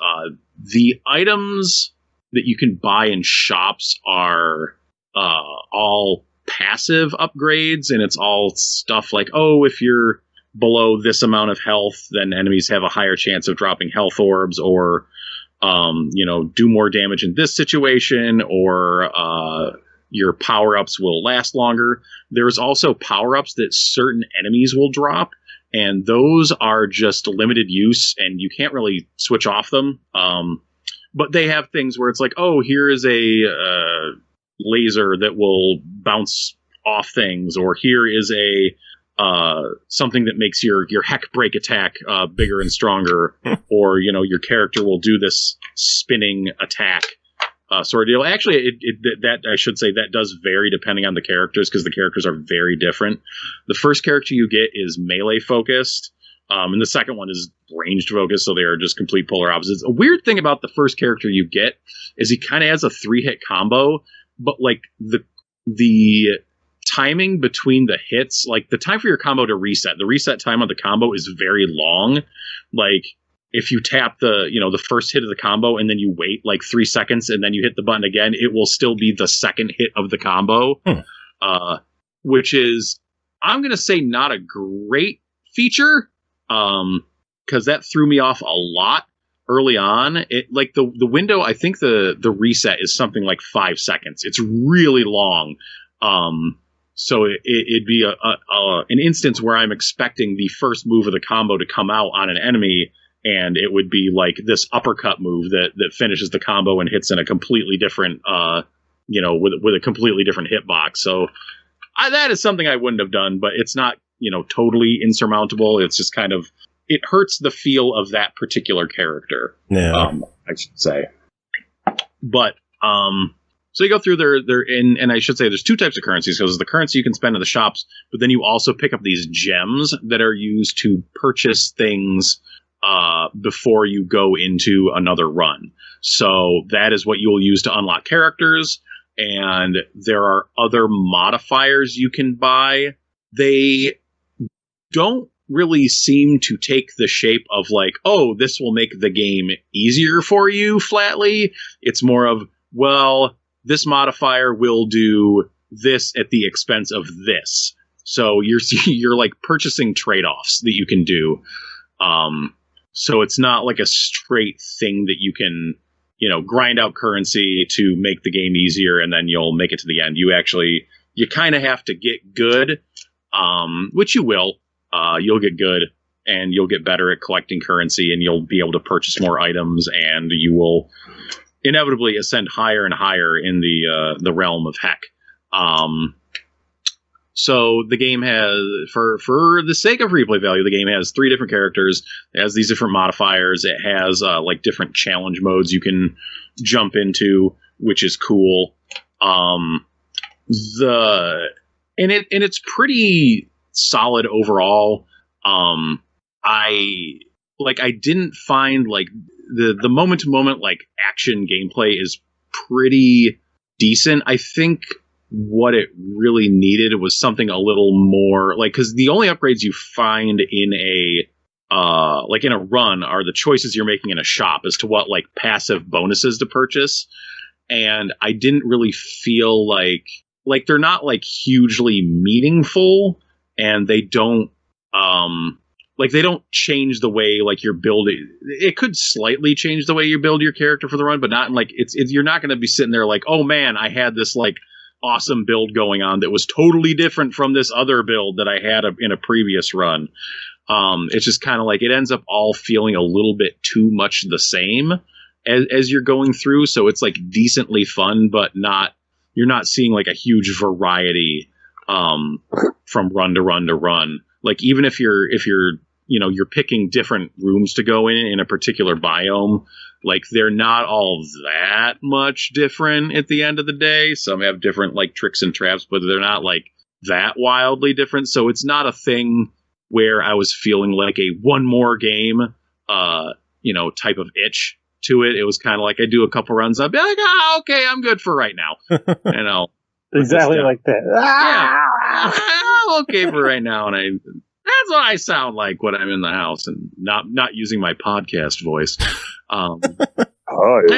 The items that you can buy in shops are all passive upgrades, and it's all stuff like, if you're below this amount of health, then enemies have a higher chance of dropping health orbs, or do more damage in this situation, or your power-ups will last longer. There's also power-ups that certain enemies will drop, and those are just limited use, and you can't really switch off them. But they have things where it's here is a laser that will bounce off things, or here is a something that makes your heck break attack bigger and stronger, or your character will do this spinning attack sort of deal. Actually, that I should say that does vary depending on the characters, because the characters are very different. The first character you get is melee focused, and the second one is ranged focused, so they are just complete polar opposites. A weird thing about the first character you get is he kind of has a 3-hit combo, but the timing between the hits, the time for your combo to reset, the reset time on the combo is very long. If you tap the first hit of the combo and then you wait 3 seconds and then you hit the button again, it will still be the second hit of the combo, which is, I'm going to say, not a great feature, because that threw me off a lot early on. It the window, I think the reset is something like 5 seconds. It's really long. So it'd be an instance where I'm expecting the first move of the combo to come out on an enemy, and it would be this uppercut move that finishes the combo and hits in a completely different, with a completely different hitbox. So that is something I wouldn't have done, but it's not, totally insurmountable. It's just kind of, it hurts the feel of that particular character. Yeah. I should say. But, So you go through and I should say there's two types of currencies. So there's the currency you can spend in the shops, but then you also pick up these gems that are used to purchase things before you go into another run. So that is what you'll use to unlock characters, and there are other modifiers you can buy. They don't really seem to take the shape of like, oh, this will make the game easier for you flatly. It's more of, well, this modifier will do this at the expense of this. So you're like purchasing trade-offs that you can do. So it's not like a straight thing that you can, grind out currency to make the game easier and then you'll make it to the end. You kind of have to get good, which you will. You'll get good and you'll get better at collecting currency and you'll be able to purchase more items and you will inevitably ascend higher and higher in the realm of heck. So the game has, for the sake of replay value, the game has 3 different characters. It has these different modifiers. It has like different challenge modes you can jump into, which is cool. It's pretty solid overall. I didn't find like the moment to moment like action gameplay is pretty decent. I think what it really needed was something a little more like, because the only upgrades you find in a run are the choices you're making in a shop as to what like passive bonuses to purchase. And I didn't really feel like they're not like hugely meaningful, and they don't they don't change the way like you're building. It could slightly change the way you build your character for the run, but not in, like it's you're not going to be sitting there like, oh man, I had this like awesome build going on that was totally different from this other build that I had in a previous run. It's just kind of like it ends up all feeling a little bit too much the same as you're going through. So it's like decently fun, but you're not seeing like a huge variety from run to run to run. Like even if you're picking different rooms to go in a particular biome, like they're not all that much different at the end of the day. Some have different like tricks and traps, but they're not like that wildly different. So it's not a thing where I was feeling like a one more game, type of itch to it. It was kind of like I do a couple runs, I'd be like, okay, I'm good for right now. Exactly like that. Yeah, I'm okay for right now, and that's what I sound like when I'm in the house and not using my podcast voice. I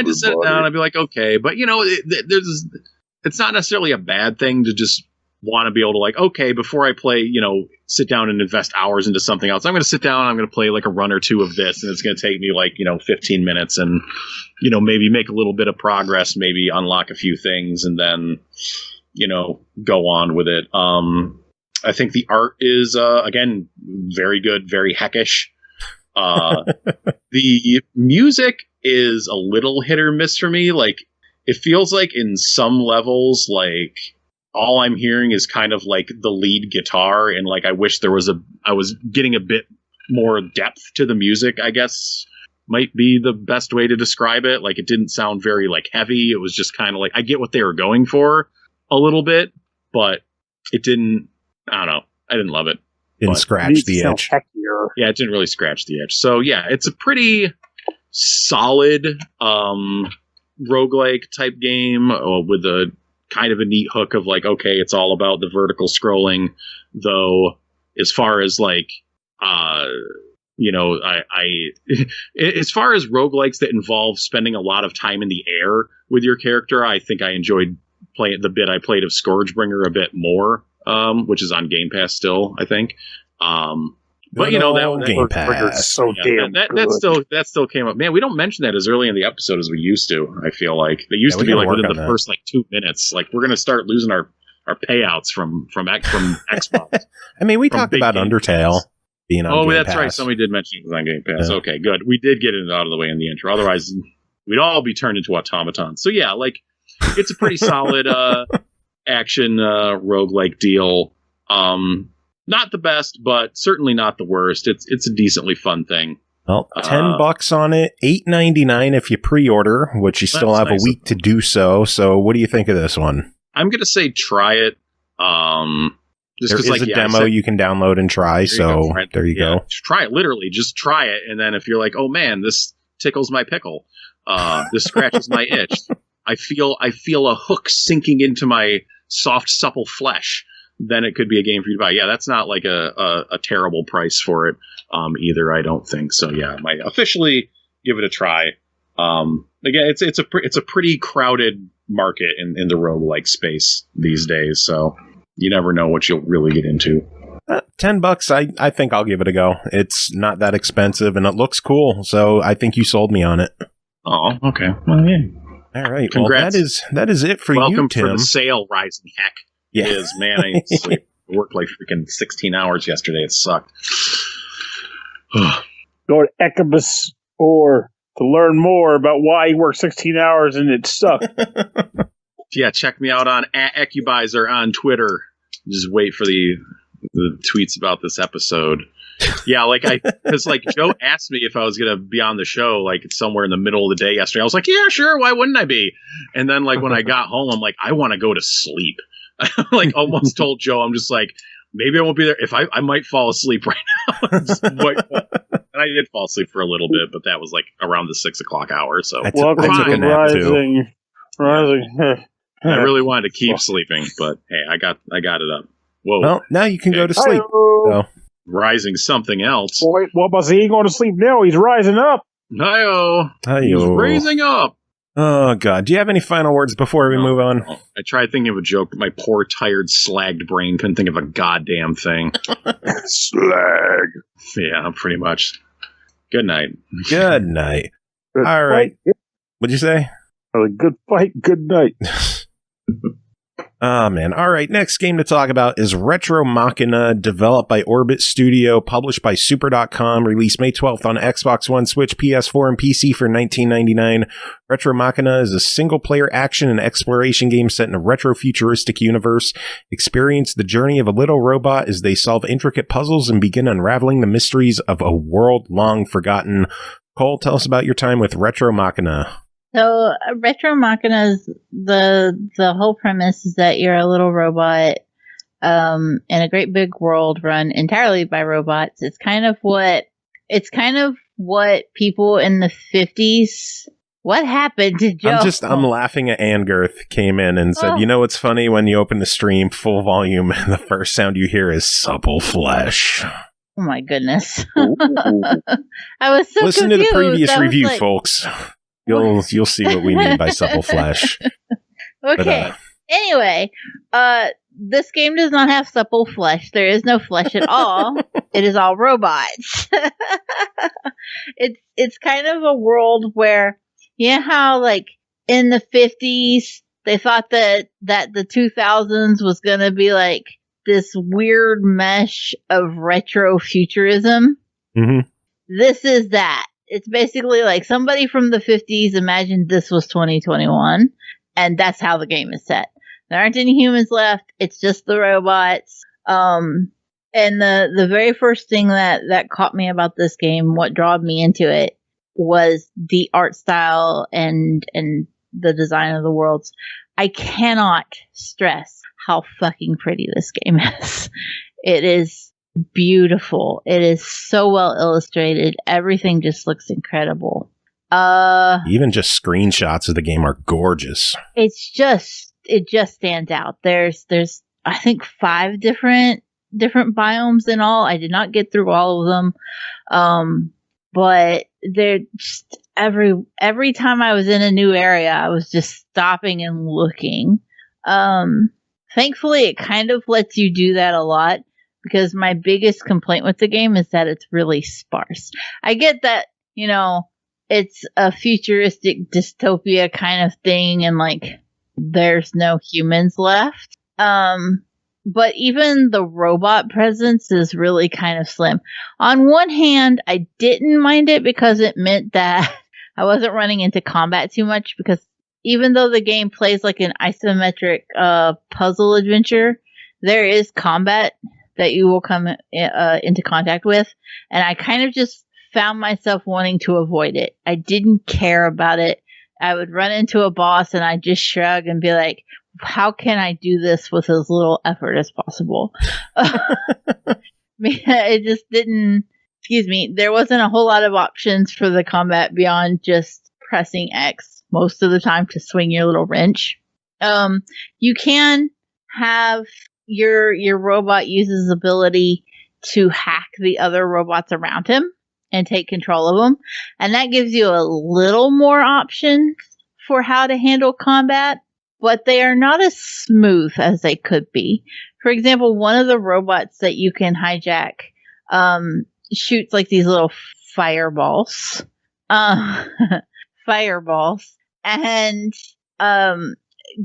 just sit down and I'd be like, okay, but it's not necessarily a bad thing to just want to be able to like, okay, before I play, sit down and invest hours into something else. I'm going to sit down, I'm going to play like a run or two of this, and it's going to take me like, 15 minutes and, maybe make a little bit of progress, maybe unlock a few things and then, go on with it. I think the art is, again, very good, very heckish. The music is a little hit or miss for me. Like, it feels like in some levels, like, all I'm hearing is kind of like the lead guitar, and like I wish I was getting a bit more depth to the music, I guess might be the best way to describe it. Like, it didn't sound very like heavy. It was just kind of like, I get what they were going for a little bit, but it didn't, I don't know. I didn't love it. Didn't scratch the itch. Yeah, it didn't really scratch the itch. So yeah, it's a pretty solid roguelike type game with a kind of a neat hook of like, okay, it's all about the vertical scrolling, though as far as like as far as roguelikes that involve spending a lot of time in the air with your character, I think I enjoyed playing the bit I played of Scourgebringer a bit more, which is on Game Pass still, I think. But that Game Pass. So damn that still came up. Man, we don't mention that as early in the episode as we used to. I feel like they used to be like within the first like 2 minutes. Like, we're gonna start losing our payouts from Xbox. I mean, we talked about Undertale being on Game that's Pass. right. Somebody did mention it was on Game Pass. Yeah. Okay, good. We did get it out of the way in the intro. Otherwise, we'd all be turned into automatons. So yeah, like, it's a pretty solid action roguelike deal. Not the best, but certainly not the worst. It's a decently fun thing. Well, $10 on it, $8.99 if you pre-order, which you still have a week to do so. So, what do you think of this one? I'm gonna say try it. There is a demo you can download and try. So there you go. Try it. Literally, just try it, and then if you're like, "Oh man, this tickles my pickle. This scratches my itch. I feel a hook sinking into my soft, supple flesh." Then it could be a game for you to buy. Yeah, that's not like a terrible price for it either. I don't think so. Yeah, I might officially give it a try. Again, it's a pretty crowded market in the roguelike space these days. So you never know what you'll really get into. $10, I think I'll give it a go. It's not that expensive and it looks cool. So I think you sold me on it. Oh, okay. Well, yeah. All right. Congrats. Well, that is it for you, Tim. Welcome for the sale, Rising Heck. Yeah. It is, man. I sleep. I worked like freaking 16 hours yesterday. It sucked. Go to Alchemist or to learn more about why he worked 16 hours and it sucked. Yeah, check me out on @Ecubizer on Twitter. Just wait for the tweets about this episode. Yeah, because Joe asked me if I was gonna be on the show like somewhere in the middle of the day yesterday. I was like, yeah, sure, why wouldn't I be? And then when I got home, I'm like, I want to go to sleep. I almost told Joe, I'm just like, maybe I won't be there. If I might fall asleep right now. And I did fall asleep for a little bit, but that was around the 6 o'clock hour. So I took a nap too. Rising. I really wanted to keep sleeping, but hey, I got it up. Whoa! Well, now you can go to sleep. So. Rising something else. Wait, but he ain't going to sleep now. He's rising up. Hi-oh. He's raising up. Oh, God. Do you have any final words before we move on? I tried thinking of a joke, but my poor, tired, slagged brain couldn't think of a goddamn thing. Slag. Yeah, pretty much. Good night. Good night. All right. What'd you say? Good fight, good night. Oh, man. All right. Next game to talk about is Retro Machina, developed by Orbit Studio, published by Super.com, released May 12th on Xbox One, Switch, PS4, and PC for $19.99. Retro Machina is a single-player action and exploration game set in a retro-futuristic universe. Experience the journey of a little robot as they solve intricate puzzles and begin unraveling the mysteries of a world long forgotten. Cole, tell us about your time with Retro Machina. So, Retro Machina's the whole premise is that you're a little robot in a great big world run entirely by robots. It's kind of what people in the 50s. What happened to Joe? I'm laughing at Angirth came in and said, You know what's funny? When you open the stream full volume, the first sound you hear is supple flesh. Oh my goodness. I was so Listen confused. to the previous review, folks. You'll see what we mean by supple flesh. Okay. Anyway, this game does not have supple flesh. There is no flesh at all. It is all robots. It's kind of a world where, you know how in the 50s they thought that the 2000s was going to be this weird mesh of retro futurism. Mm-hmm. This is that. It's basically somebody from the 50s imagined this was 2021, and that's how the game is set. There aren't any humans left. It's just the robots. And the very first thing that caught me about this game, what drew me into it, was the art style and the design of the worlds. I cannot stress how fucking pretty this game is. It is beautiful. It is so well illustrated. Everything just looks incredible. Even just screenshots of the game are gorgeous. It just stands out. There's I think 5 different biomes in all. I did not get through all of them. But they're just every time I was in a new area, I was just stopping and looking. Thankfully it kind of lets you do that a lot. Because my biggest complaint with the game is that it's really sparse. I get that, it's a futuristic dystopia kind of thing and there's no humans left. But even the robot presence is really kind of slim. On one hand, I didn't mind it because it meant that I wasn't running into combat too much, because even though the game plays like an isometric puzzle adventure, there is combat that you will come into contact with, and I kind of just found myself wanting to avoid it. I didn't care about it. I would run into a boss and I'd just shrug and be like, how can I do this with as little effort as possible? It just didn't, there wasn't a whole lot of options for the combat beyond just pressing X most of the time to swing your little wrench. You can have your robot use his ability to hack the other robots around him and take control of them. And that gives you a little more options for how to handle combat, but they are not as smooth as they could be. For example, one of the robots that you can hijack shoots like these little fireballs. Fireballs. And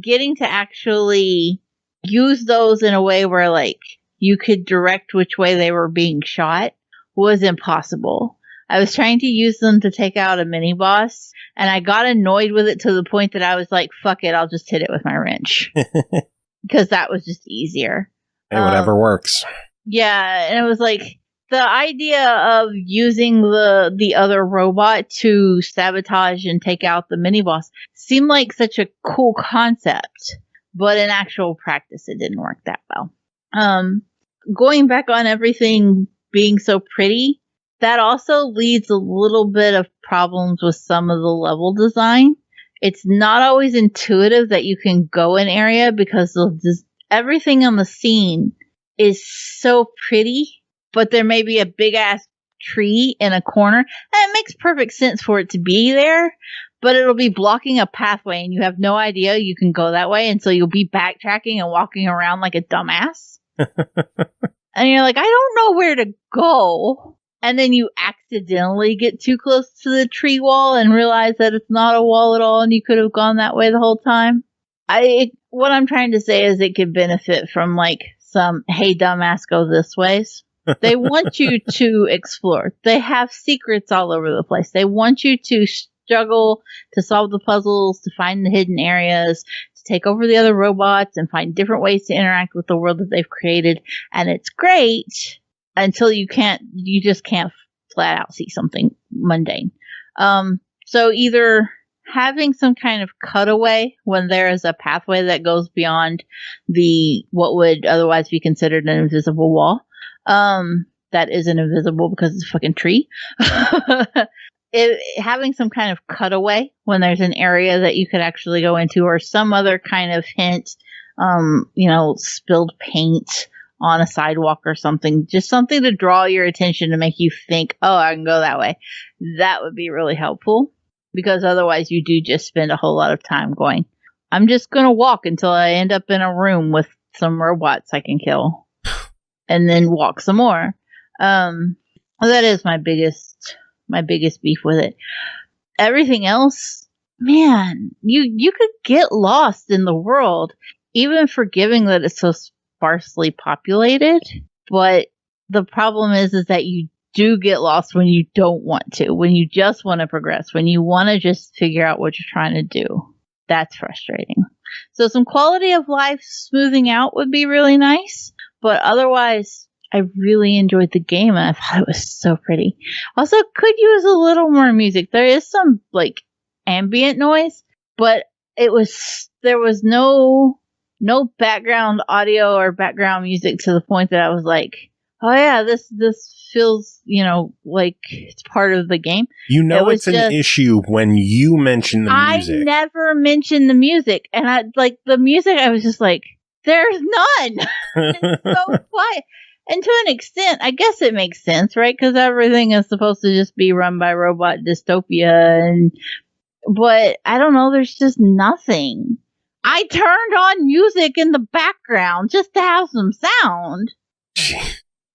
getting to actually use those in a way where like you could direct which way they were being shot was impossible. I was trying to use them to take out a mini boss, and I got annoyed with it to the point that I was like, fuck it, I'll just hit it with my wrench. Because that was just easier. Hey, whatever works. Yeah, and it was like, the idea of using the other robot to sabotage and take out the mini boss seemed like such a cool concept, but in actual practice it didn't work that well. Going back on everything being so pretty, that also leads a little bit of problems with some of the level design. It's not always intuitive that you can go an area because everything on the scene is so pretty, but there may be a big ass tree in a corner, and it makes perfect sense for it to be there, but it'll be blocking a pathway and you have no idea you can go that way, and so you'll be backtracking and walking around like a dumbass. And you're like, I don't know where to go. And then you accidentally get too close to the tree wall and realize that it's not a wall at all and you could have gone that way the whole time. What I'm trying to say is it could benefit from like some, hey dumbass, go this ways. They want you to explore. They have secrets all over the place. They want you to struggle to solve the puzzles, to find the hidden areas, to take over the other robots and find different ways to interact with the world that they've created. And it's great until you just can't flat out see something mundane. So either having some kind of cutaway when there is a pathway that goes beyond what would otherwise be considered an invisible wall, that isn't invisible because it's a fucking tree. Having some kind of cutaway when there's an area that you could actually go into, or some other kind of hint, spilled paint on a sidewalk or something, just something to draw your attention to make you think, oh, I can go that way. That would be really helpful, because otherwise you do just spend a whole lot of time going, I'm just going to walk until I end up in a room with some robots I can kill and then walk some more. That is my biggest beef with it. Everything else, man, you could get lost in the world, even forgiving that it's so sparsely populated. But the problem is that you do get lost when you don't want to, when you just want to progress, when you want to just figure out what you're trying to do. That's frustrating. So some quality of life smoothing out would be really nice, but otherwise I really enjoyed the game and I thought it was so pretty. Also, could use a little more music. There is some like ambient noise, but there was no background audio or background music to the point that I was like, oh yeah, this feels, like it's part of the game. It's an issue when you mention the music. I never mentioned the music, and the music, I was just like, there's none. It's so quiet. And to an extent, I guess it makes sense, right? Because everything is supposed to just be run by robot dystopia, but I don't know, there's just nothing. I turned on music in the background just to have some sound.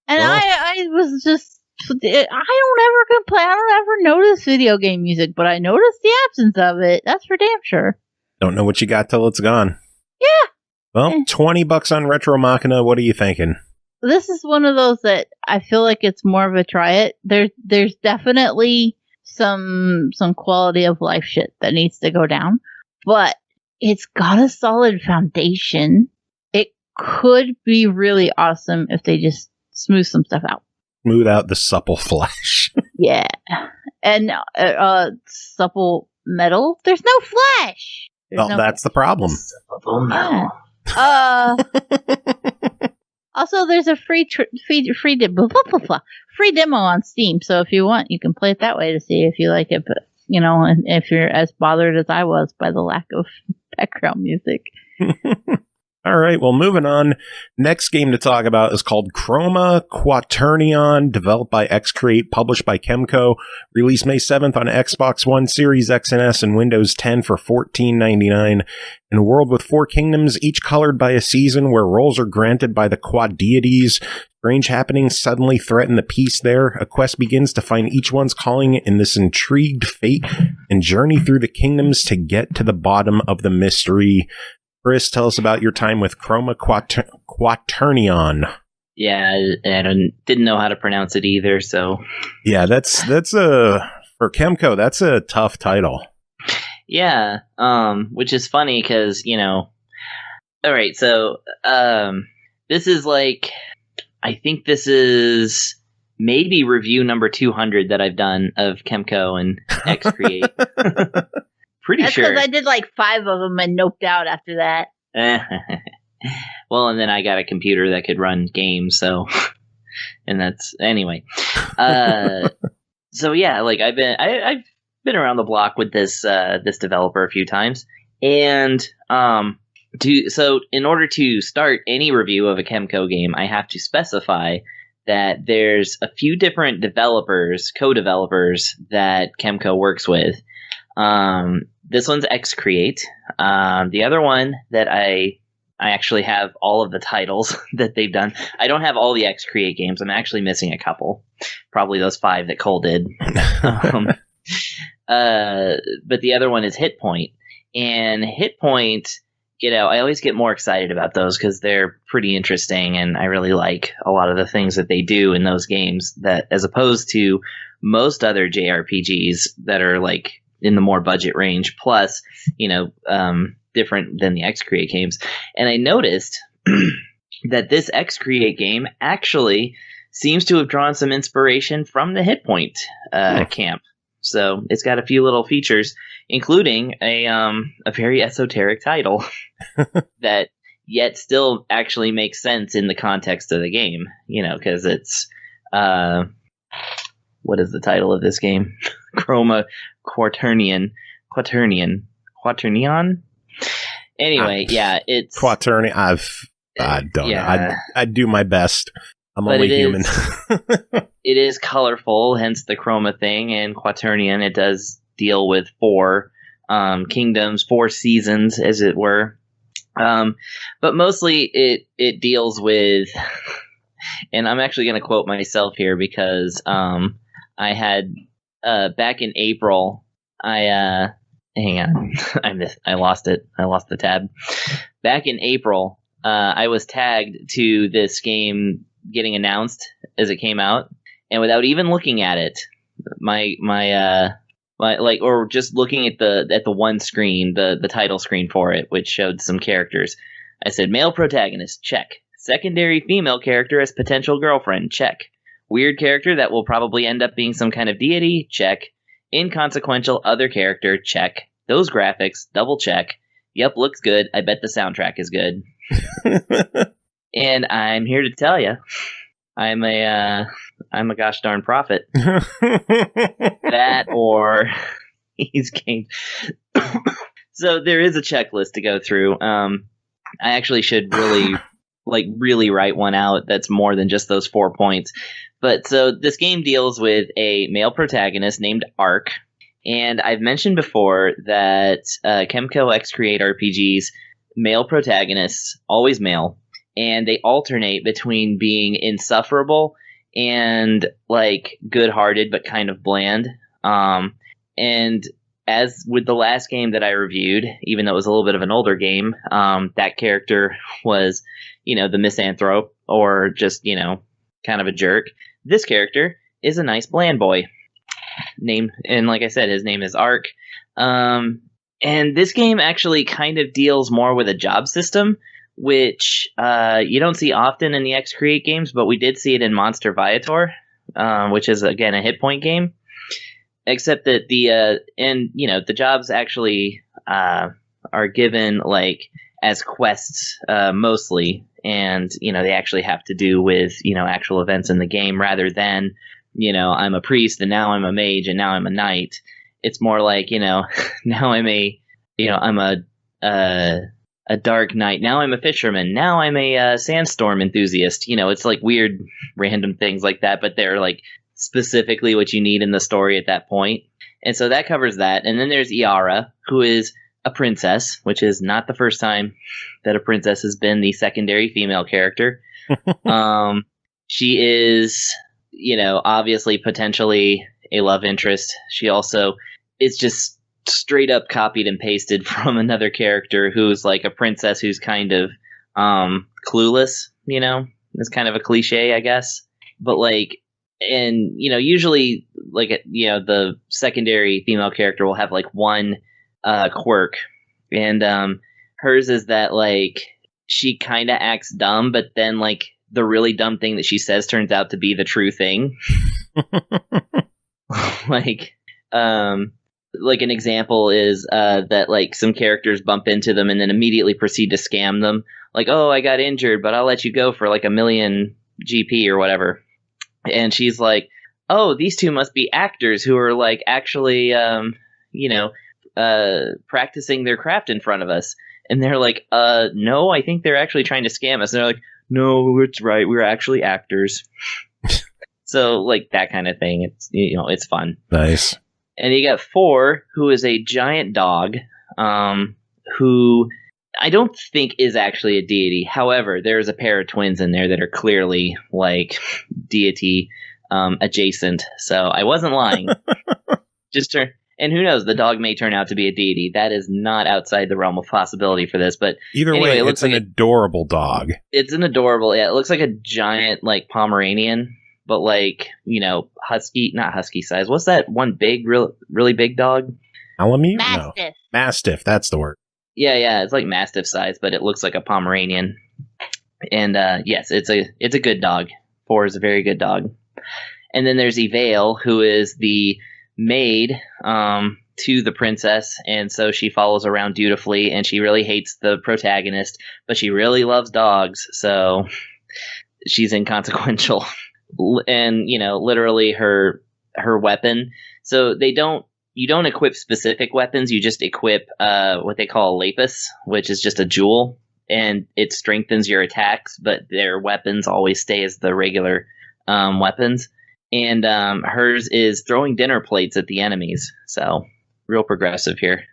And I was just, I don't ever complain. I don't ever notice video game music, but I notice the absence of it. That's for damn sure. Don't know what you got till it's gone. Yeah. Well, $20 on Retro Machina. What are you thinking? This is one of those that I feel like it's more of a try it. There's definitely some quality of life shit that needs to go down, but it's got a solid foundation. It could be really awesome if they just smooth some stuff out. smooth out the supple flesh. Yeah. And supple metal. There's no flesh. That's the problem. Supple metal. Also, there's a free demo on Steam. So if you want, you can play it that way to see if you like it. But and if you're as bothered as I was by the lack of background music. All right, well, moving on. Next game to talk about is called Chroma Quaternion, developed by EXE-CREATE, published by KEMCO, released May 7th on Xbox One, Series X and S, and Windows 10 for $14.99. In a world with 4 kingdoms, each colored by a season where roles are granted by the quad deities, strange happenings suddenly threaten the peace there. A quest begins to find each one's calling in this intrigued fate and journey through the kingdoms to get to the bottom of the mystery. Chris, tell us about your time with Chroma Quaternion. Yeah, I didn't know how to pronounce it either, so... Yeah, that's for KEMCO, that's a tough title. Yeah, which is funny because, Alright, so, this is I think this is maybe review number 200 that I've done of KEMCO and EXE-CREATE. Pretty That's sure. because I did 5 of them and noped out after that. Well, and then I got a computer that could run games, so... And that's... Anyway. So yeah, I've been around the block with this developer a few times. And so in order to start any review of a KEMCO game, I have to specify that there's a few different developers, co-developers, that KEMCO works with. This one's EXE-CREATE. The other one that I actually have all of the titles that they've done. I don't have all the EXE-CREATE games. I'm actually missing a couple. Probably those 5 that Cole did. But the other one is Hit Point. And Hit Point, I always get more excited about those because they're pretty interesting, and I really like a lot of the things that they do in those games, that as opposed to most other JRPGs that are in the more budget range, plus, different than the EXE-CREATE games. And I noticed that this EXE-CREATE game actually seems to have drawn some inspiration from the Hit Point camp. So it's got a few little features, including a very esoteric title that yet still actually makes sense in the context of the game, because it's... what is the title of this game? Chroma Quaternion. Anyway, yeah, it's Quaternion. I don't know. I do my best. I'm only human. It is colorful, hence the Chroma thing. And Quaternion, it does deal with 4 kingdoms, 4 seasons, as it were. But mostly, it deals with. And I'm actually going to quote myself here because I had back in April. Hang on, I lost it. I lost the tab. Back in April, I was tagged to this game getting announced as it came out, and without even looking at it, or just looking at the one screen, the title screen for it, which showed some characters, I said male protagonist, check. Secondary female character as potential girlfriend, check. Weird character that will probably end up being some kind of deity, check. Inconsequential other character, check. Those graphics, double check. Yep, looks good. I bet the soundtrack is good. And I'm here to tell you, I'm a gosh darn prophet. That or these games. So there is a checklist to go through. I actually should really write one out that's more than just those 4 points. But so this game deals with a male protagonist named Ark. And I've mentioned before that KEMCO EXE-CREATE RPGs, male protagonists, always male, and they alternate between being insufferable and good-hearted but kind of bland. And as with the last game that I reviewed, even though it was a little bit of an older game, that character was, the misanthrope or just, kind of a jerk. This character is a nice bland boy. And like I said, his name is Ark. And this game actually kind of deals more with a job system, which you don't see often in the EXE-CREATE games, but we did see it in Monster Viator, which is again a hit point game. Except that the jobs actually are given like as quests mostly, and they actually have to do with actual events in the game rather than I'm a priest and now I'm a mage and now I'm a knight. It's more like now I'm a dark knight, now I'm a fisherman, now I'm a sandstorm enthusiast. It's like weird random things like that, but they're like specifically what you need in the story at that point. And so that covers that. And then there's Iara, who is a princess, which is not the first time that a princess has been the secondary female character. She is, obviously potentially a love interest. She also is just straight up copied and pasted from another character who's like a princess who's kind of clueless, It's kind of a cliche, I guess. But like, and usually like the secondary female character will have like one quirk, and hers is that like she kind of acts dumb, but then like the really dumb thing that she says turns out to be the true thing. Like an example is that like some characters bump into them and then immediately proceed to scam them, like, oh, I got injured, but I'll let you go for like 1,000,000 GP or whatever. And she's like, oh, these two must be actors who are like actually, practicing their craft in front of us. And they're like, no, I think they're actually trying to scam us. And they're like, no, it's right. We're actually actors. So like that kind of thing. It's, it's fun. Nice. And you got 4, who is a giant dog, who I don't think is actually a deity. However, there's a pair of twins in there that are clearly like deity adjacent. So I wasn't lying. And who knows, the dog may turn out to be a deity. That is not outside the realm of possibility for this. But either way, it looks like an adorable dog. It's an adorable, yeah. It looks like a giant like Pomeranian, but like husky, not husky size. What's that one big, really big dog? Malamute? Mastiff. No. Mastiff. That's the word. Yeah, it's like Mastiff size, but it looks like a Pomeranian. And yes, it's a good dog. 4 is a very good dog. And then there's Evale, who is the maid to the princess, and so she follows around dutifully, and she really hates the protagonist, but she really loves dogs, so she's inconsequential. And literally her weapon. So you don't equip specific weapons, you just equip what they call a lapis, which is just a jewel, and it strengthens your attacks, but their weapons always stay as the regular weapons. And hers is throwing dinner plates at the enemies, so real progressive here.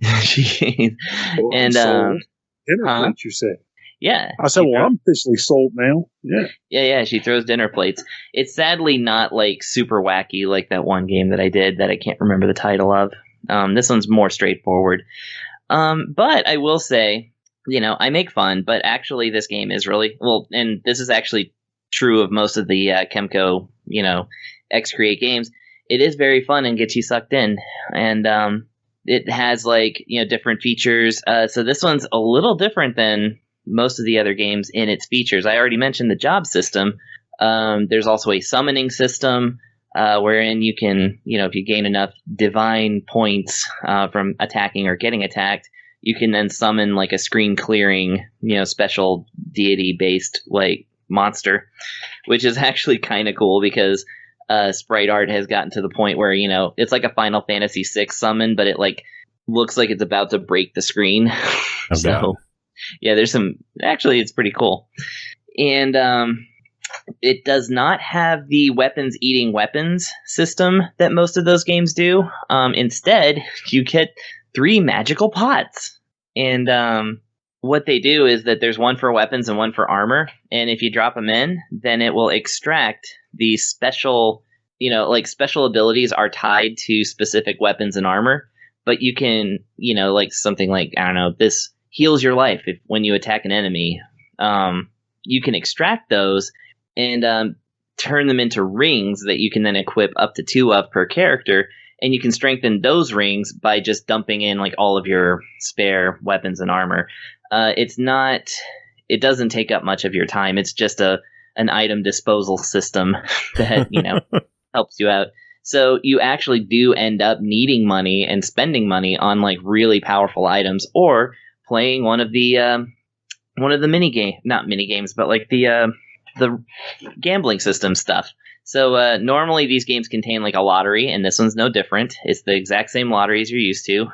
Dinner plates, you say? Yeah. I said, well, I'm officially sold now. Yeah. Yeah, she throws dinner plates. It's sadly not like super wacky like that one game that I did that I can't remember the title of. This one's more straightforward. But I will say, I make fun, but actually this game is really, well, and this is actually true of most of the KEMCO, EXE-CREATE games. It is very fun and gets you sucked in. And it has like, different features. So this one's a little different than most of the other games in its features. I already mentioned the job system. There's also a summoning system wherein you can, if you gain enough divine points from attacking or getting attacked, you can then summon like a screen clearing, special deity based like monster, which is actually kind of cool because sprite art has gotten to the point where it's like a Final Fantasy VI summon, but it like looks like it's about to break the screen. So yeah, there's it's pretty cool. And it does not have the weapons eating weapons system that most of those games do. Instead, you get 3 magical pots, and what they do is that there's one for weapons and one for armor, and if you drop them in, then it will extract the special, special abilities are tied to specific weapons and armor, but you can, like something like, I don't know, this heals your life when you attack an enemy. You can extract those and turn them into rings that you can then equip up to 2 of per character, and you can strengthen those rings by just dumping in like all of your spare weapons and armor. It doesn't take up much of your time. It's just a an item disposal system that, helps you out. So you actually do end up needing money and spending money on like really powerful items, or playing one of the not mini games, but like the gambling system stuff. So normally these games contain like a lottery, and this one's no different. It's the exact same lottery as you're used to.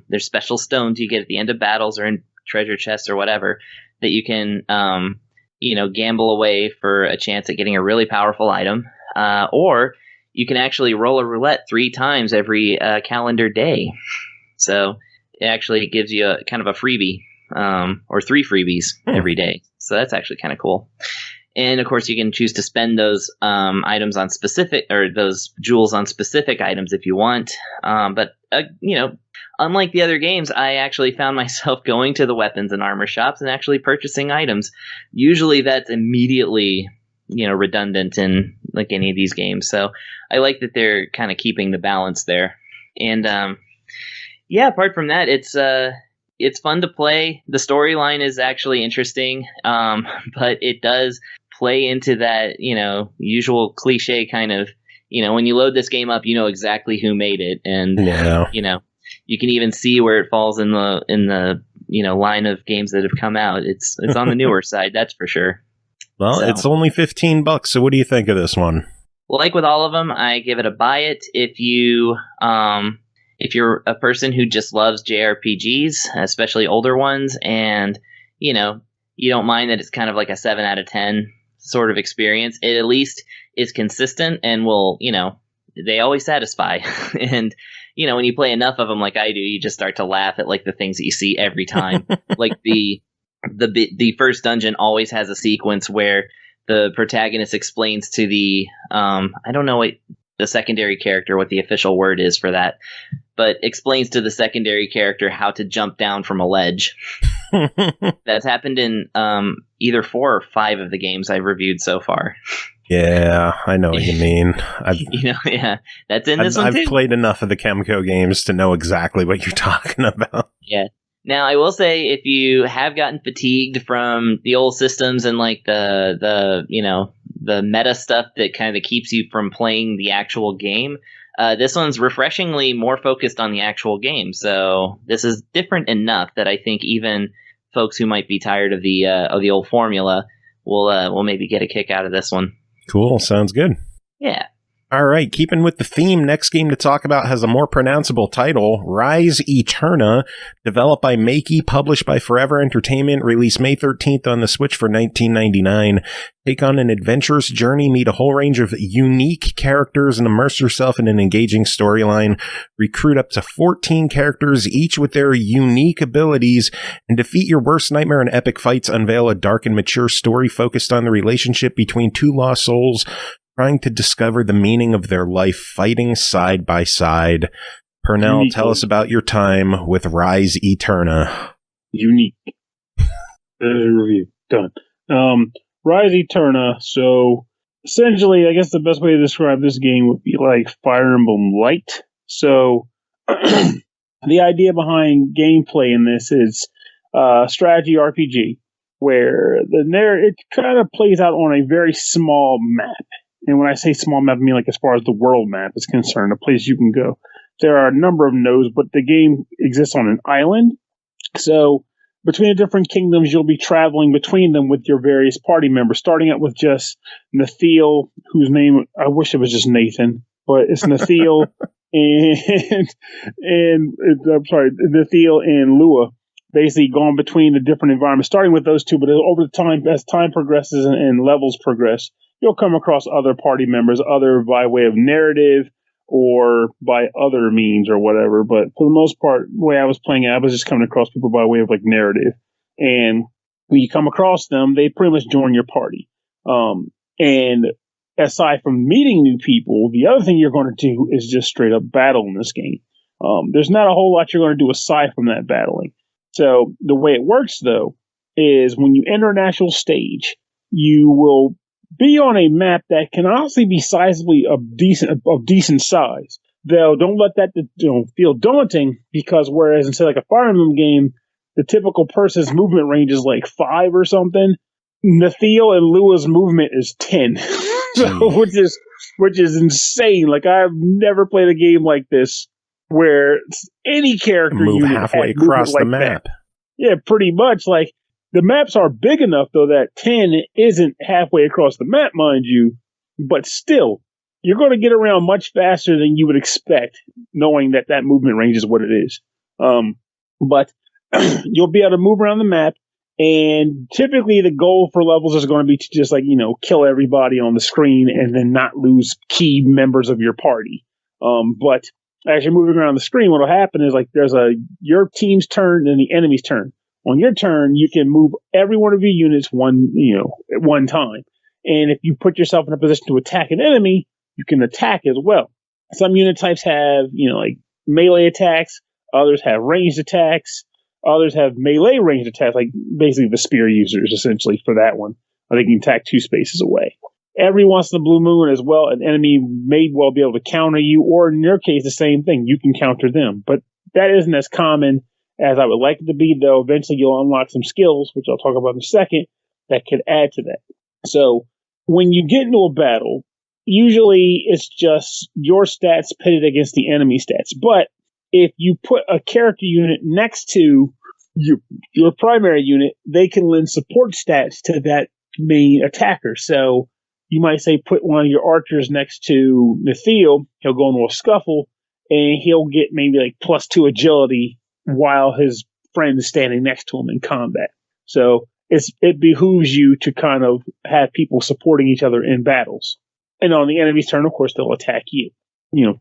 There's special stones you get at the end of battles or in treasure chests or whatever that you can gamble away for a chance at getting a really powerful item, or you can actually roll a roulette 3 times every calendar day. So it actually gives you a kind of a freebie, or 3 freebies every day. So that's actually kind of cool. And of course, you can choose to spend those items on specific, or those jewels on specific items if you want. But unlike the other games, I actually found myself going to the weapons and armor shops and actually purchasing items. Usually that's immediately redundant in like any of these games. So I like that they're kind of keeping the balance there. And apart from that, it's fun to play. The storyline is actually interesting, but it does play into that usual cliche kind of when you load this game up, you know exactly who made it, and you can even see where it falls in the line of games that have come out. It's on the newer side, that's for sure. Well, it's only $15, so what do you think of this one? Well, like with all of them, I give it a buy it. If you're a person who just loves JRPGs, especially older ones, and you don't mind that it's kind of like a 7 out of 10 sort of experience, it at least is consistent and will, they always satisfy. And when you play enough of them like I do, you just start to laugh at like the things that you see every time. Like the first dungeon always has a sequence where the protagonist explains to the I don't know what the secondary character, what the official word is for that, but explains to the secondary character how to jump down from a ledge. That's happened in either 4 or 5 of the games I've reviewed so far. Yeah, I know what you mean. That's in this one too. I've played enough of the KEMCO games to know exactly what you're talking about. Yeah. Now, I will say, if you have gotten fatigued from the old systems and like the meta stuff that kind of keeps you from playing the actual game, this one's refreshingly more focused on the actual game. So this is different enough that I think even folks who might be tired of the old formula will maybe get a kick out of this one. Cool. Sounds good. Yeah. All right, keeping with the theme, next game to talk about has a more pronounceable title, Rise Eterna, developed by Makee, published by Forever Entertainment, released May 13th on the Switch for $19.99. Take on an adventurous journey, meet a whole range of unique characters, and immerse yourself in an engaging storyline. Recruit up to 14 characters, each with their unique abilities, and defeat your worst nightmare in epic fights. Unveil a dark and mature story focused on the relationship between 2 lost souls, trying to discover the meaning of their life, fighting side by side. Pernell, tell us about your time with Rise Eterna. Unique. Review. Done. Rise Eterna. So, essentially, I guess the best way to describe this game would be like Fire Emblem Light. So, the idea behind gameplay in this is strategy RPG, where it kind of plays out on a very small map. And when I say small map, I mean like as far as the world map is concerned, a place you can go. There are a number of nodes, but the game exists on an island. So between the different kingdoms, you'll be traveling between them with your various party members, starting out with just Nathiel, whose name, I wish it was just Nathan, but it's Nathiel Nathiel and Lua. Basically going between the different environments, starting with those two, but over the time, as time progresses and levels progress, you'll come across other party members, other by way of narrative or by other means or whatever. But for the most part, the way I was playing it, I was just coming across people by way of like narrative. And when you come across them, they pretty much join your party. And aside from meeting new people, the other thing you're going to do is just straight up battle in this game. There's not a whole lot you're going to do aside from that battling. So the way it works, though, is when you enter an actual stage, you will be on a map that can honestly be sizably of decent size. Though don't let that feel daunting, because whereas instead like a Fire Emblem game, the typical person's movement range is like 5 or something, Nathiel and Lua's movement is 10, which is insane. Like, I've never played a game like this where any character move unit halfway had across like the map. That. Yeah, pretty much. Like, the maps are big enough, though, that 10 isn't halfway across the map, mind you, but still, you're going to get around much faster than you would expect, knowing that movement range is what it is. But you'll be able to move around the map, and typically the goal for levels is going to be to just, like, kill everybody on the screen and then not lose key members of your party. But as you're moving around the screen, what'll happen is, like, there's your team's turn and the enemy's turn. On your turn, you can move every one of your units at one time. And if you put yourself in a position to attack an enemy, you can attack as well. Some unit types have, like, melee attacks. Others have ranged attacks. Others have melee ranged attacks, like basically the spear users, essentially, for that one. They can attack 2 spaces away. Every once in a blue moon as well, an enemy may well be able to counter you, or in your case, the same thing. You can counter them. But that isn't as common as I would like it to be, though. Eventually you'll unlock some skills, which I'll talk about in a second, that could add to that. So when you get into a battle, usually it's just your stats pitted against the enemy stats. But if you put a character unit next to your primary unit, they can lend support stats to that main attacker. So you might say put one of your archers next to Nathiel, he'll go into a scuffle, and he'll get maybe like +2 agility while his friend is standing next to him in combat. So it behooves you to kind of have people supporting each other in battles. And on the enemy's turn, of course, they'll attack you.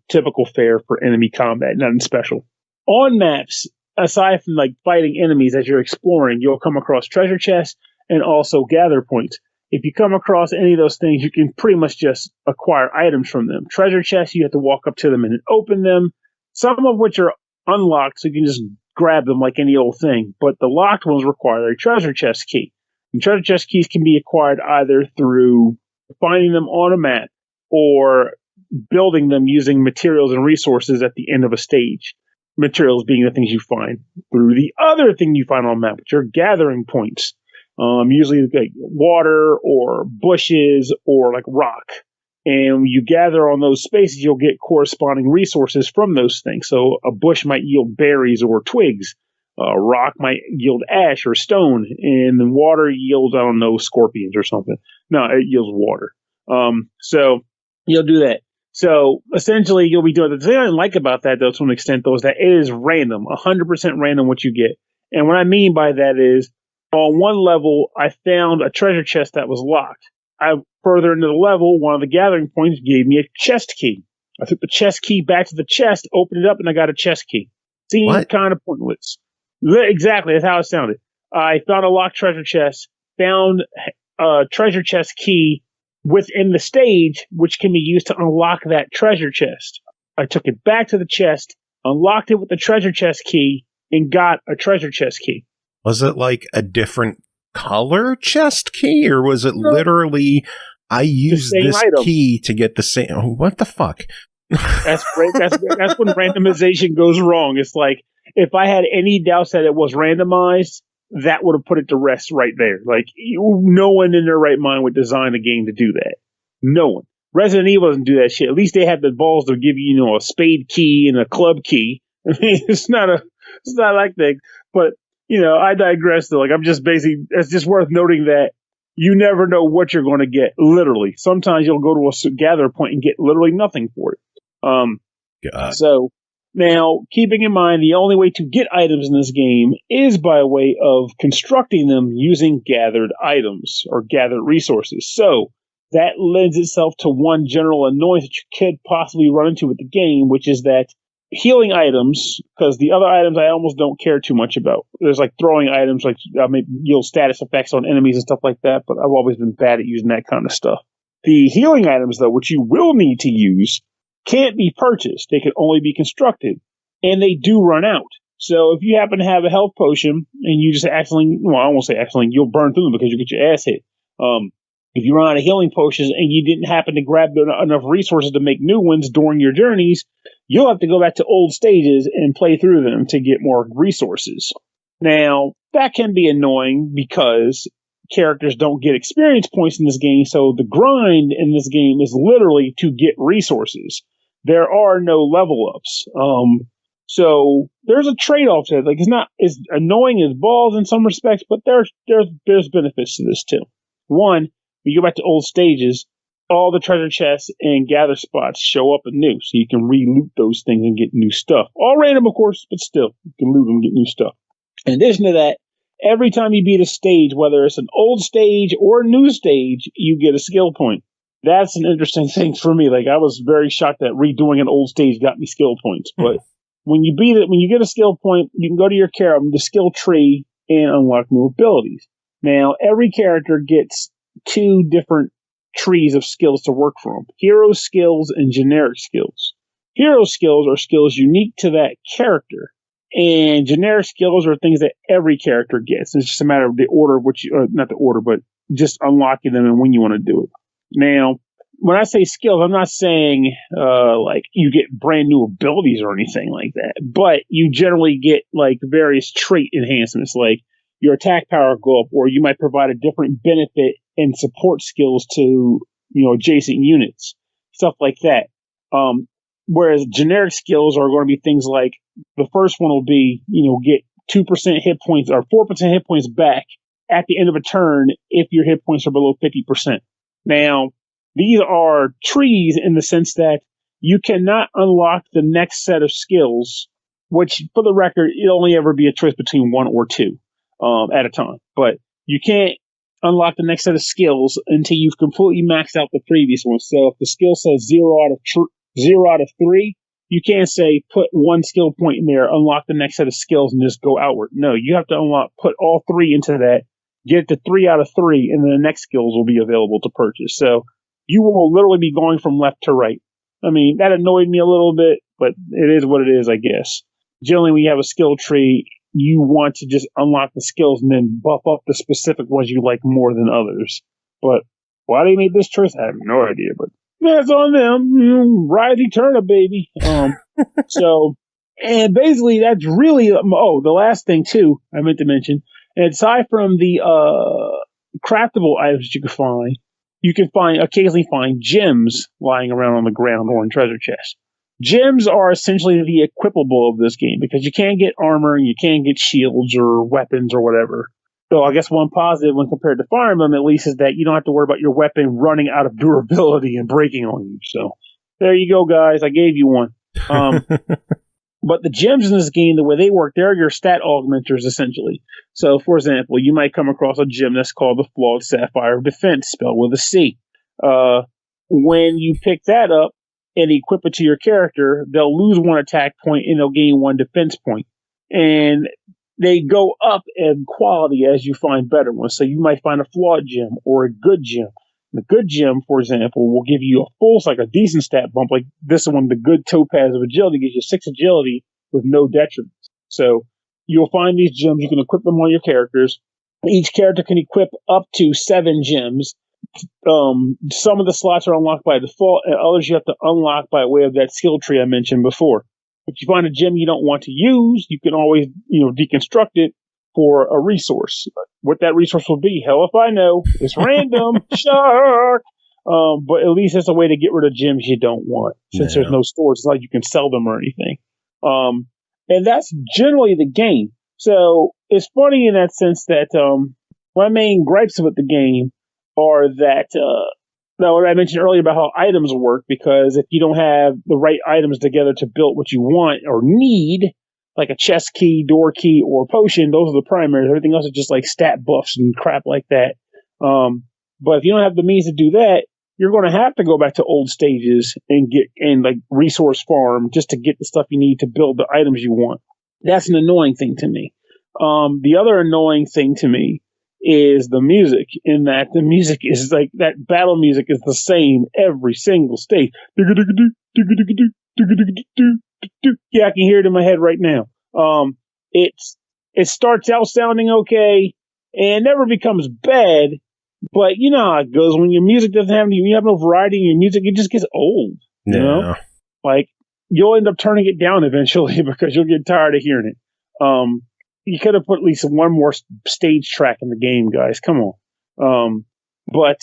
Typical fare for enemy combat, nothing special. On maps, aside from like fighting enemies as you're exploring, you'll come across treasure chests and also gather points. If you come across any of those things, you can pretty much just acquire items from them. Treasure chests, you have to walk up to them and open them, some of which are unlocked, so you can just grab them like any old thing. But the locked ones require a treasure chest key. And treasure chest keys can be acquired either through finding them on a map or building them using materials and resources at the end of a stage. Materials being the things you find through the other thing you find on a map, which are gathering points. Usually like water or bushes or like rock. And when you gather on those spaces, you'll get corresponding resources from those things. So a bush might yield berries or twigs. A rock might yield ash or stone. And the water yields, I don't know, scorpions or something. No, it yields water. So you'll do that. So essentially, you'll be doing the thing I like about that, though, to an extent, though, is that it is random, 100% random what you get. And what I mean by that is, on one level, I found a treasure chest that was locked. Further into the level, one of the gathering points gave me a chest key. I took the chest key back to the chest, opened it up, and I got a chest key. Seemed kind of pointless. Exactly, that's how it sounded. I found a locked treasure chest, found a treasure chest key within the stage, which can be used to unlock that treasure chest. I took it back to the chest, unlocked it with the treasure chest key, and got a treasure chest key. Was it like a different color chest key, or was it literally, I used this item. Key to get the same? Oh, what the fuck? That's when randomization goes wrong. It's like, if I had any doubts that it was randomized, that would have put it to rest right there. Like, no one in their right mind would design a game to do that. No one. Resident Evil doesn't do that shit. At least they have the balls to give you, a spade key and a club key. I mean, it's not like that. But, I digress though. Like, it's just worth noting that you never know what you're going to get. Literally. Sometimes you'll go to a gather point and get literally nothing for it. God. So, now, keeping in mind, the only way to get items in this game is by way of constructing them using gathered items or gathered resources. So, that lends itself to one general annoyance that you could possibly run into with the game, which is that healing items, because the other items I almost don't care too much about. There's like throwing items, like maybe yield status effects on enemies and stuff like that, but I've always been bad at using that kind of stuff. The healing items, though, which you will need to use, can't be purchased. They can only be constructed, and they do run out. So if you happen to have a health potion and you just accidentally, I won't say accidentally, you'll burn through them because you get your ass hit. If you run out of healing potions and you didn't happen to grab enough resources to make new ones during your journeys, you'll have to go back to old stages and play through them to get more resources. Now, that can be annoying because characters don't get experience points in this game, so the grind in this game is literally to get resources. There are no level ups. So there's a trade-off to it. Like, it's not as annoying as balls in some respects, but there's benefits to this too. One, when you go back to old stages, all the treasure chests and gather spots show up anew, so you can re-loot those things and get new stuff. All random, of course, but still, you can loot them and get new stuff. In addition to that, every time you beat a stage, whether it's an old stage or a new stage, you get a skill point. That's an interesting thing for me. Like, I was very shocked that redoing an old stage got me skill points. But when you beat it, when you get a skill point, you can go to your the skill tree, and unlock new abilities. Now, every character gets 2 different trees of skills to work from: hero skills and generic skills. Hero skills are skills unique to that character, and generic skills are things that every character gets. It's just a matter of the order of which not the order, but just unlocking them and when you want to do it. Now, when I say skills, I'm not saying like you get brand new abilities or anything like that, but you generally get like various trait enhancements, like your attack power go up, or you might provide a different benefit and support skills to, adjacent units, stuff like that. Whereas generic skills are going to be things like, the first one will be, get 2% hit points or 4% hit points back at the end of a turn if your hit points are below 50%. Now, these are trees in the sense that you cannot unlock the next set of skills, which, for the record, it'll only ever be a choice between 1 or 2 at a time. But you can't unlock the next set of skills until you've completely maxed out the previous one. So if the skill says 0 out of 3, you can't say put 1 skill point in there, unlock the next set of skills, and just go outward. No, you have to put all 3 into that, get to 3 out of 3, and then the next skills will be available to purchase. So you will literally be going from left to right. I mean, that annoyed me a little bit, but it is what it is, I guess. Generally, when you have a skill tree, you want to just unlock the skills and then buff up the specific ones you like more than others. But why they made this choice, I have no idea. But that's on them. Rise Eterna, baby. So, and basically, that's really, the last thing, too, I meant to mention. And aside from the craftable items that you can occasionally find gems lying around on the ground or in treasure chests. Gems are essentially the equipable of this game, because you can't get armor, you can't get shields or weapons or whatever. So I guess one positive when compared to Fire Emblem, at least, is that you don't have to worry about your weapon running out of durability and breaking on you. So there you go, guys. I gave you one. But the gems in this game, the way they work, they're your stat augmenters, essentially. So, for example, you might come across a gem that's called the Flawed Sapphire of Defense, spelled with a C. When you pick that up and equip it to your character, they'll lose 1 attack point and they'll gain 1 defense point. And they go up in quality as you find better ones. So you might find a flawed gem or a good gem. The good gem, for example, will give you a decent stat bump. Like this one, the good Topaz of Agility gives you 6 agility with no detriment. So you'll find these gems, you can equip them on your characters. Each character can equip up to 7 gems. Some of the slots are unlocked by default, and others you have to unlock by way of that skill tree I mentioned before. If you find a gem you don't want to use, you can always, deconstruct it for a resource. What that resource will be, hell if I know. It's random. Shark. But at least it's a way to get rid of gems you don't want. Since there's no stores, it's not like you can sell them or anything. And that's generally the game. So it's funny in that sense that my main gripes with the game are that what I mentioned earlier about how items work, because if you don't have the right items together to build what you want or need, like a chest key, door key, or potion, those are the primaries. Everything else is just like stat buffs and crap like that. But if you don't have the means to do that, you're going to have to go back to old stages and like resource farm just to get the stuff you need to build the items you want. That's an annoying thing to me. The other annoying thing to me is the music, in that the music is like, that battle music is the same every single stage. Yeah, I can hear it in my head right now. It starts out sounding okay and never becomes bad, but you know how it goes when your music doesn't have you have no variety in your music, it just gets old. You know? Like, you'll end up turning it down eventually because you'll get tired of hearing it. You could have put at least one more stage track in the game, guys. Come on. But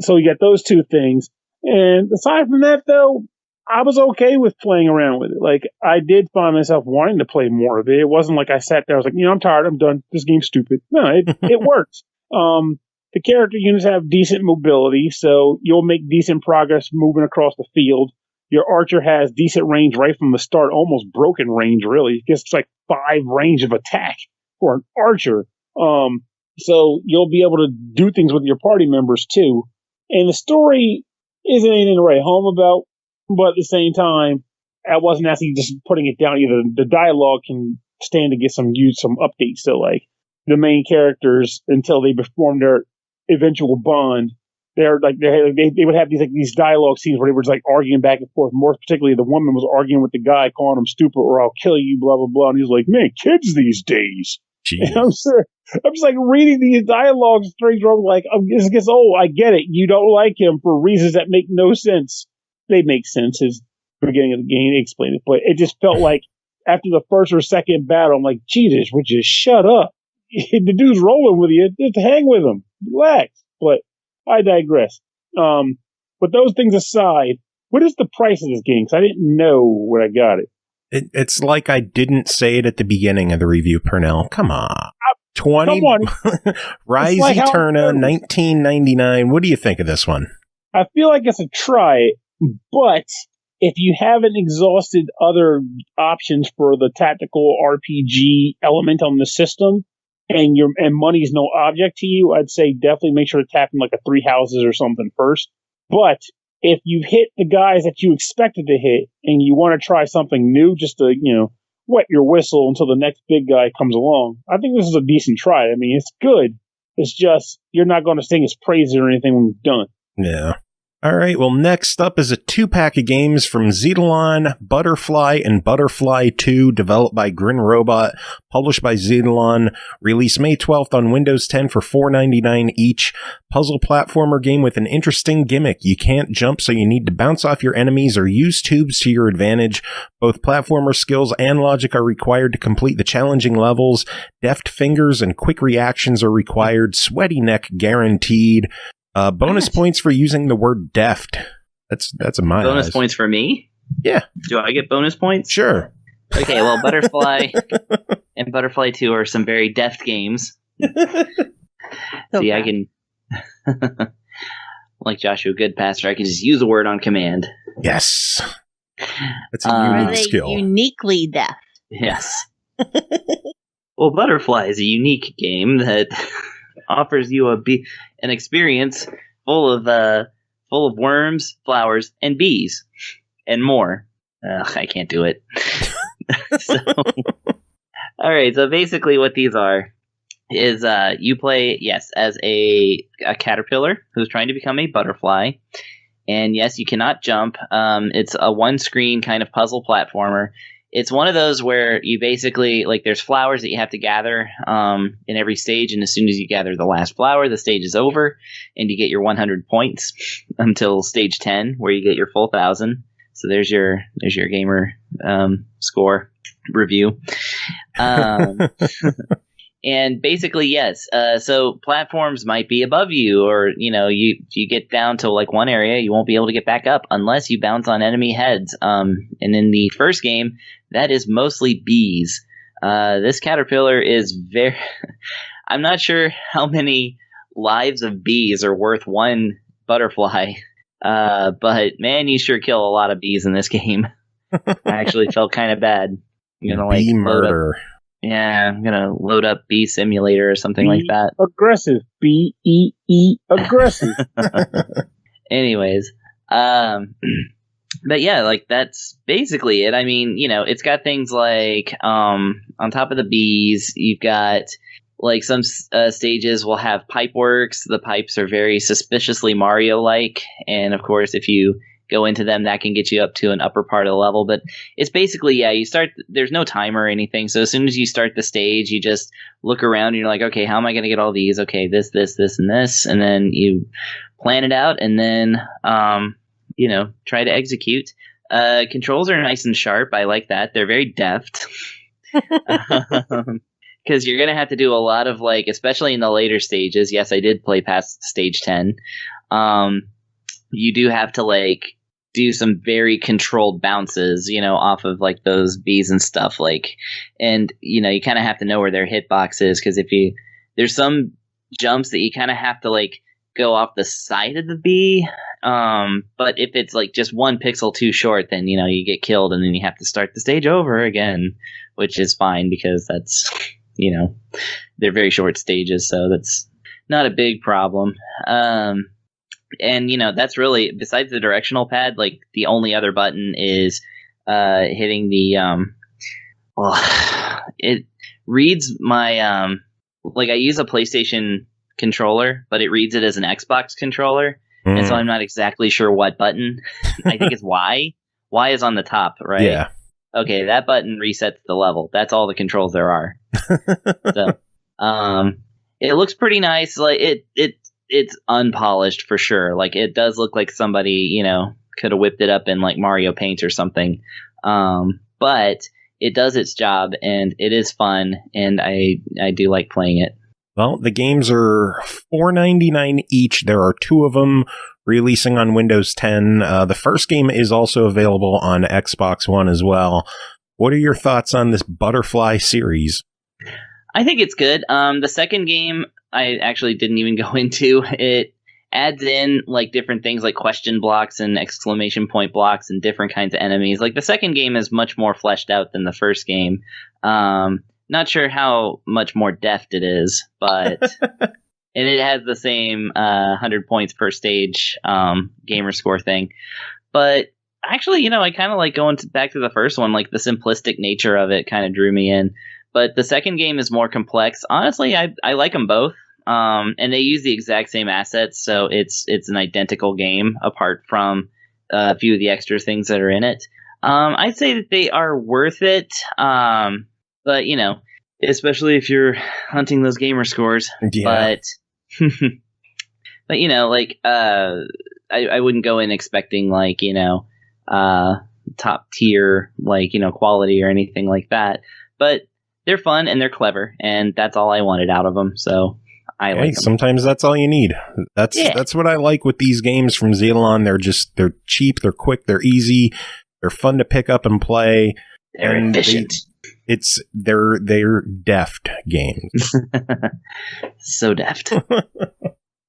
so you got those two things. And aside from that, though, I was okay with playing around with it. Like, I did find myself wanting to play more of it. It wasn't like I sat there, I was like, I'm tired, I'm done. This game's stupid. No, it works. The character units have decent mobility, so you'll make decent progress moving across the field. Your archer has decent range right from the start, almost broken range, really. It's like 5 range of attack for an archer. So you'll be able to do things with your party members, too. And the story isn't anything to write home about, but at the same time, I wasn't actually just putting it down either. The dialogue can stand to get some updates. So, like, the main characters, until they perform their eventual bond, they would have these dialogue scenes where they were just like arguing back and forth. More particularly, the woman was arguing with the guy, calling him stupid or I'll kill you, blah, blah, blah. And he's like, man, kids these days. And I'm just like reading these dialogues straight from like, it gets old. I get it. You don't like him for reasons that make no sense. They make sense as the beginning of the game. They explain it. But it just felt like after the first or second battle, I'm like, Jesus, would you shut up? The dude's rolling with you. Just hang with him. Relax. But I digress. But those things aside, what is the price of this game? Because I didn't know when I got it. It's like I didn't say it at the beginning of the review, Pernell. Come on. 20 Come on. Rise like Eterna, $19.99. What do you think of this one? I feel like it's a try, but if you haven't exhausted other options for the tactical RPG element on the system, and money's no object to you, I'd say definitely make sure to tap in like a 3 houses or something first. But if you've hit the guys that you expected to hit and you want to try something new just to, wet your whistle until the next big guy comes along, I think this is a decent try. I mean, it's good. It's just you're not going to sing his praises or anything when you're done. Yeah. All right, well, next up is a 2-pack of games from Xitilon, Butterfly and Butterfly 2, developed by Grin Robot, published by Xitilon, released May 12th on Windows 10 for $4.99 each. Puzzle platformer game with an interesting gimmick. You can't jump, so you need to bounce off your enemies or use tubes to your advantage. Both platformer skills and logic are required to complete the challenging levels. Deft fingers and quick reactions are required. Sweaty neck guaranteed. Bonus points for using the word deft. That's a my bonus eyes. Points for me? Yeah. Do I get bonus points? Sure. Okay, well, Butterfly and Butterfly 2 are some very deft games. See, I can, like Joshua Goodpasser, I can just use a word on command. Yes. That's a unique skill. Uniquely deft. Yes. Well, Butterfly is a unique game that offers you an experience full of worms, flowers, and bees, and more. I can't do it. All right. So basically, what these are is you play as a caterpillar who's trying to become a butterfly, and yes, you cannot jump. It's a one-screen kind of puzzle platformer. It's one of those where you basically, like, there's flowers that you have to gather in every stage, and as soon as you gather the last flower, the stage is over, and you get your 100 points until stage 10, where you get your full 1,000. So there's your gamer score review. And basically, yes. So platforms might be above you, or if you get down to like one area, you won't be able to get back up unless you bounce on enemy heads. And in the first game, that is mostly bees. This caterpillar is very. I'm not sure how many lives of bees are worth one butterfly, but man, you sure kill a lot of bees in this game. I actually felt kind of bad. Bee murder. I'm gonna load up Bee Simulator or something like that. Aggressive. BEE aggressive. Anyways, but yeah, like that's basically it. I mean, it's got things like on top of the bees, you've got like some stages will have pipe works. The pipes are very suspiciously Mario-like, and of course, if you go into them, that can get you up to an upper part of the level. But it's basically, you start, there's no timer or anything. So as soon as you start the stage, you just look around and you're like, okay, how am I going to get all these? Okay, this, and this. And then you plan it out and then, try to execute. Controls are nice and sharp. I like that. They're very deft. because you're going to have to do a lot of, like, especially in the later stages. Yes, I did play past stage 10. You do have to, like, do some very controlled bounces, you know, off of, like, those bees and stuff, like, and, you know, you kind of have to know where their hitbox is, because there's some jumps that you kind of have to, like, go off the side of the bee, but if it's, like, just one pixel too short, then, you know, you get killed, and then you have to start the stage over again, which is fine, because that's, you know, they're very short stages, so that's not a big problem. And, you know, that's really, besides the directional pad, like, the only other button is hitting the, it reads my, like, I use a PlayStation controller, but it reads it as an Xbox controller, and so I'm not exactly sure what button. I think it's Y. Y is on the top, right? Yeah. Okay, that button resets the level. That's all the controls there are. So, it looks pretty nice. Like, it's unpolished for sure. Like, it does look like somebody, you know, could have whipped it up in, like, Mario Paint or something. But it does its job, and it is fun, and I do like playing it. Well, the games are $4.99 each. There are 2 of them releasing on Windows 10. The first game is also available on Xbox One as well. What are your thoughts on this Butterfly series? I think it's good. The second game, I actually didn't even go into. It adds in, like, different things like question blocks and exclamation point blocks and different kinds of enemies. Like, the second game is much more fleshed out than the first game. Not sure how much more deft it is, but and it has the same 100 points per stage gamer score thing. But actually, you know, I kind of like going back to the first one. Like, the simplistic nature of it kind of drew me in. But the second game is more complex. Honestly, I like them both. And they use the exact same assets, so it's an identical game apart from a few of the extra things that are in it. I'd say that they are worth it. But, you know, especially if you're hunting those gamer scores. Yeah. But you know, like, I wouldn't go in expecting, like, you know, top tier, like, you know, quality or anything like that. But they're fun and they're clever, and that's all I wanted out of them. So I like them. Sometimes that's all you need. That's what I like with these games from Xitilon. They're cheap, they're quick, they're easy, they're fun to pick up and play. They're efficient. They're deft games. So deft.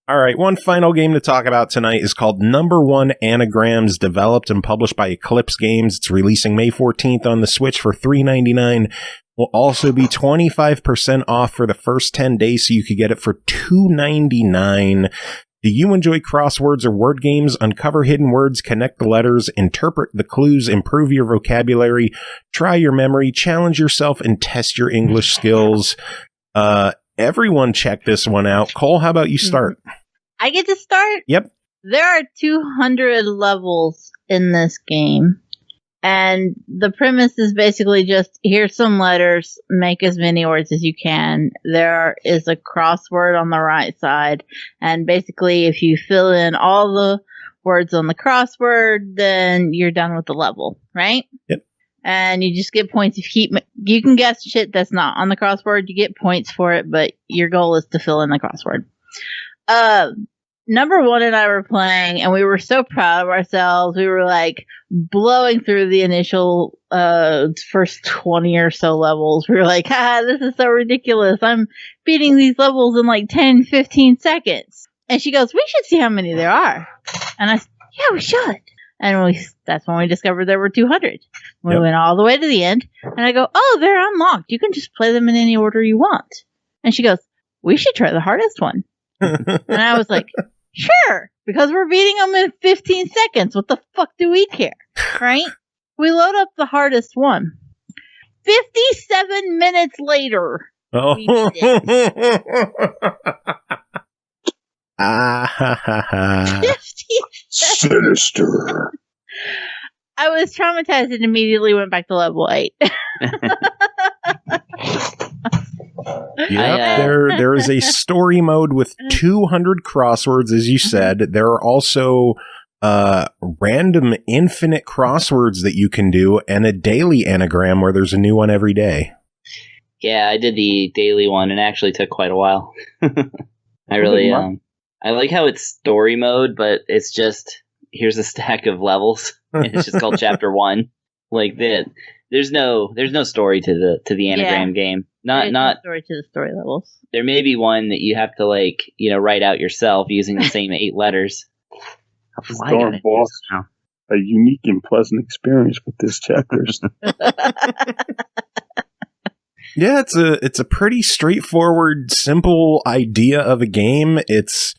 All right, one final game to talk about tonight is called Number 1 Anagrams, developed and published by Eclipse Games. It's releasing May 14th on the Switch for $3.99. Will also be 25% off for the first 10 days, so you could get it for $2.99. Do you enjoy crosswords or word games? Uncover hidden words, connect the letters, interpret the clues, improve your vocabulary, try your memory, challenge yourself, and test your English skills. Everyone check this one out. Cole, how about you start? I get to start? Yep. There are 200 levels in this game. And the premise is basically just, here's some letters, make as many words as you can. There is a crossword on the right side. And basically, if you fill in all the words on the crossword, then you're done with the level, right? Yep. And you just get points if you can guess shit that's not on the crossword. You get points for it, but your goal is to fill in the crossword. Number 1 and I were playing, and we were so proud of ourselves. We were, like, blowing through the initial first 20 or so levels. We were like, this is so ridiculous. I'm beating these levels in, like, 10, 15 seconds. And she goes, we should see how many there are. And I said, yeah, we should. And that's when we discovered there were 200. We went all the way to the end, and I go, oh, they're unlocked. You can just play them in any order you want. And she goes, we should try the hardest one. And I was like, sure, because we're beating them in 15 seconds. What the fuck do we care? Right? We load up the hardest one. 57 minutes later. Oh. We beat it. 57. Sinister. I was traumatized and immediately went back to level 8. Yep, there is a story mode with 200 crosswords, as you said. There are also random infinite crosswords that you can do, and a daily anagram where there's a new one every day. Yeah, I did the daily one, and it actually took quite a while. I really, I like how it's story mode, but it's just, here's a stack of levels, and it's just called Chapter 1. Like that, there's no story to the Anagram game. Not no story to the story levels. There may be one that you have to write out yourself using the same 8 letters. Darn boss. A unique and pleasant experience with this chapters. Yeah, it's a pretty straightforward, simple idea of a game. It's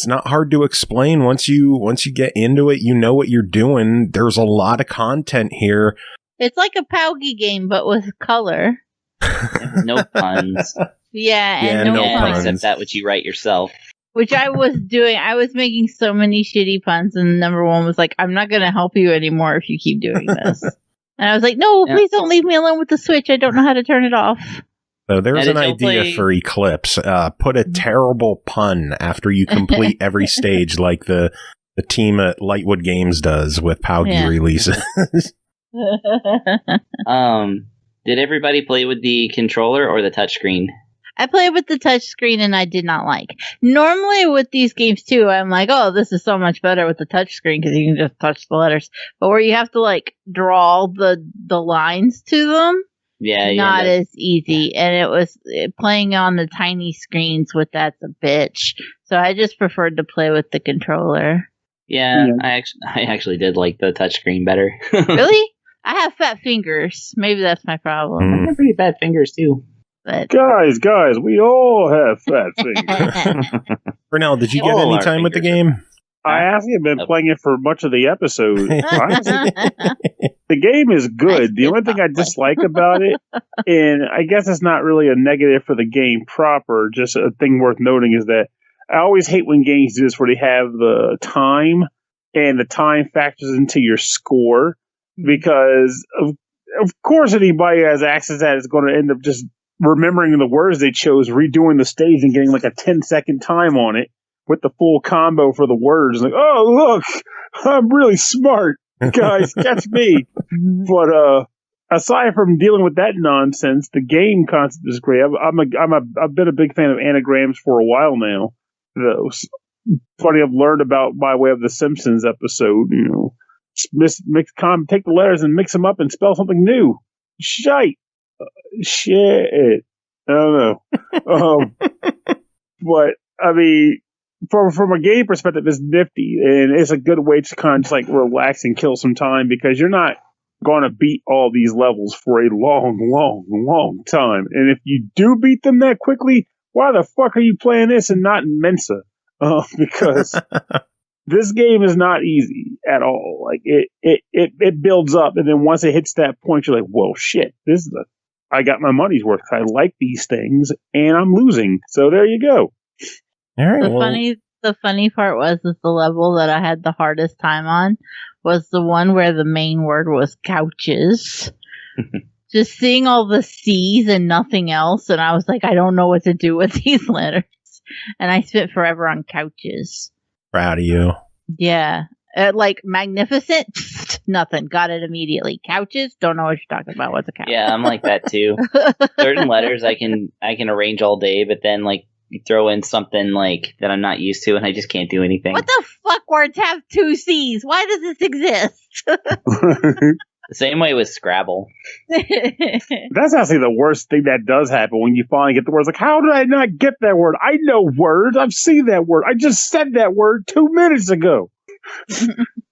not hard to explain. Once you get into it, you know what you're doing. There's a lot of content here. It's like a Paugi game, but with color. No puns. Yeah, no puns. Except that which you write yourself. Which I was doing. I was making so many shitty puns, and number one was like, I'm not going to help you anymore if you keep doing this. And I was like, no, please don't leave me alone with the Switch. I don't know how to turn it off. So there's an idea for Eclipse. Put a terrible pun after you complete every stage like the team at Lightwood Games does with Paugi releases. Did everybody play with the controller or the touchscreen? I played with the touchscreen and I did not like. Normally with these games too, I'm like, oh, this is so much better with the touchscreen because you can just touch the letters. But where you have to draw the lines to them, not as easy. And it was playing on the tiny screens with that's a bitch. So I just preferred to play with the controller. Yeah. I actually did like the touchscreen better. Really? I have fat fingers. Maybe that's my problem. I have pretty bad fingers too. But guys, we all have fat fingers. Pernell, did you get any time with the game? I actually have been playing it for much of the episode. The game is good. The only thing I dislike about it, and I guess it's not really a negative for the game proper, just a thing worth noting, is that I always hate when games do this where they have the time, and the time factors into your score, because of course anybody who has access to that is going to end up just remembering the words they chose, redoing the stage, and getting a 10-second time on it with the full combo for the words. Like, oh, look, I'm really smart. Guys, catch me. But aside from dealing with that nonsense, the game concept is great. I've been a big fan of anagrams for a while now. Funny, I've learned about by way of the Simpsons episode, take the letters and mix them up and spell something new. Shit. I don't know. But I mean, from a game perspective, it's nifty, and it's a good way to kind of just relax and kill some time, because you're not going to beat all these levels for a long time. And if you do beat them that quickly, why the fuck are you playing this and not in Mensa? Because this game is not easy at all. It builds up, and then once it hits that point, you're like, whoa, shit, I got my money's worth. I like these things, and I'm losing. So there you go. All right. The funny part is the level that I had the hardest time on was the one where the main word was couches. Just seeing all the C's and nothing else, and I was like, I don't know what to do with these letters. And I spent forever on couches. Proud of you. Yeah. Magnificent, nothing. Got it immediately. Couches, don't know what you're talking about. What's a couch? Yeah, I'm like that too. Certain letters I can arrange all day, but then you throw in something that I'm not used to, and I just can't do anything. What the fuck words have 2 C's? Why does this exist? The same way with Scrabble. That's actually the worst thing that does happen when you finally get the words. How did I not get that word? I know words. I've seen that word. I just said that word 2 minutes ago.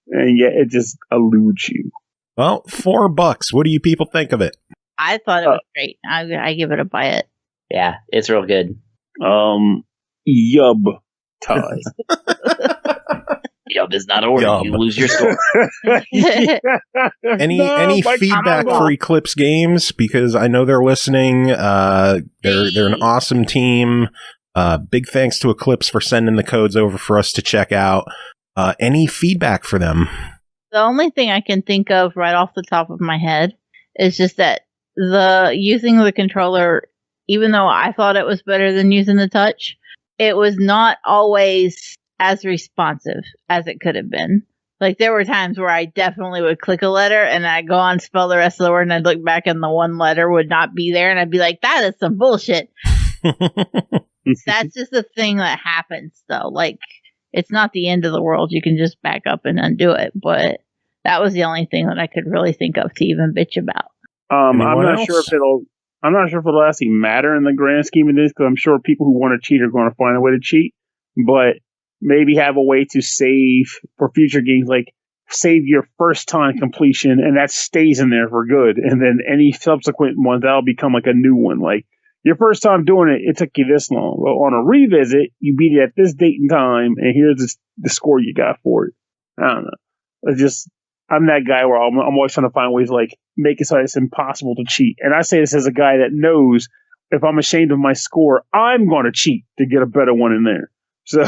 And yet it just eludes you. Well, $4. What do you people think of it? I thought it was great. I give it a buy it. Yeah, it's real good. Yub tie. Yub is not a word. You lose your score. Any feedback for Eclipse Games? Because I know they're listening. They're an awesome team. Big thanks to Eclipse for sending the codes over for us to check out. Any feedback for them? The only thing I can think of right off the top of my head is just that using the controller, even though I thought it was better than using the touch, it was not always as responsive as it could have been. Like, there were times where I definitely would click a letter and I'd go on, spell the rest of the word, and I'd look back and the one letter would not be there. And I'd be like, that is some bullshit. That's just a thing that happens, though. Like, it's not the end of the world. You can just back up and undo it. But that was the only thing that I could really think of to even bitch about. I'm not sure if it'll actually matter in the grand scheme of this, because I'm sure people who want to cheat are going to find a way to cheat. But maybe have a way to save for future games, like save your first time completion, and that stays in there for good. And then any subsequent one, that'll become like a new one. Like, your first time doing it, it took you this long. Well, on a revisit, you beat it at this date and time, and here's the score you got for it. I don't know. I'm that guy where I'm always trying to find ways to, like, make it so it's impossible to cheat. And I say this as a guy that knows if I'm ashamed of my score, I'm going to cheat to get a better one in there. So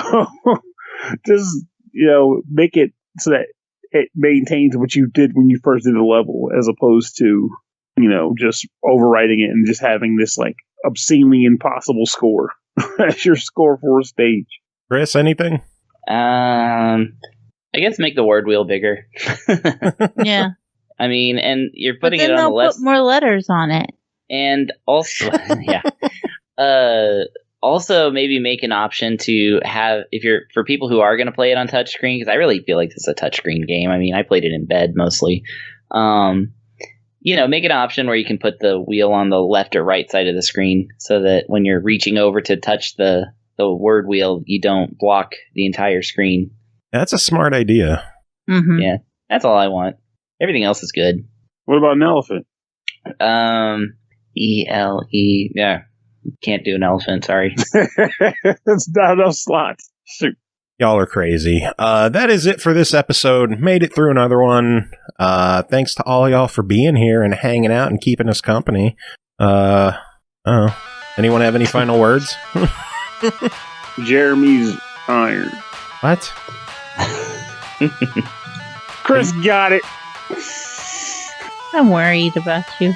just, make it so that it maintains what you did when you first did the level, as opposed to, just overwriting it and just having this, like, obscenely impossible score as your score for a stage. Chris, anything? I guess make the word wheel bigger. Yeah. I mean, and you're putting it on the left. Put more letters on it. And also, yeah. Also, maybe make an option to have, for people who are going to play it on touchscreen, because I really feel like this is a touchscreen game. I mean, I played it in bed mostly. Make an option where you can put the wheel on the left or right side of the screen, so that when you're reaching over to touch the word wheel, you don't block the entire screen. That's a smart idea. Mm-hmm. Yeah, that's all I want. Everything else is good. What about an elephant? ELE. Yeah. Can't do an elephant, sorry. That's not enough slots. Shoot. Y'all are crazy. That is it for this episode. Made it through another one. Thanks to all y'all for being here and hanging out and keeping us company. Anyone have any final words? Jeremy's iron. What? Chris got it. I'm worried about you.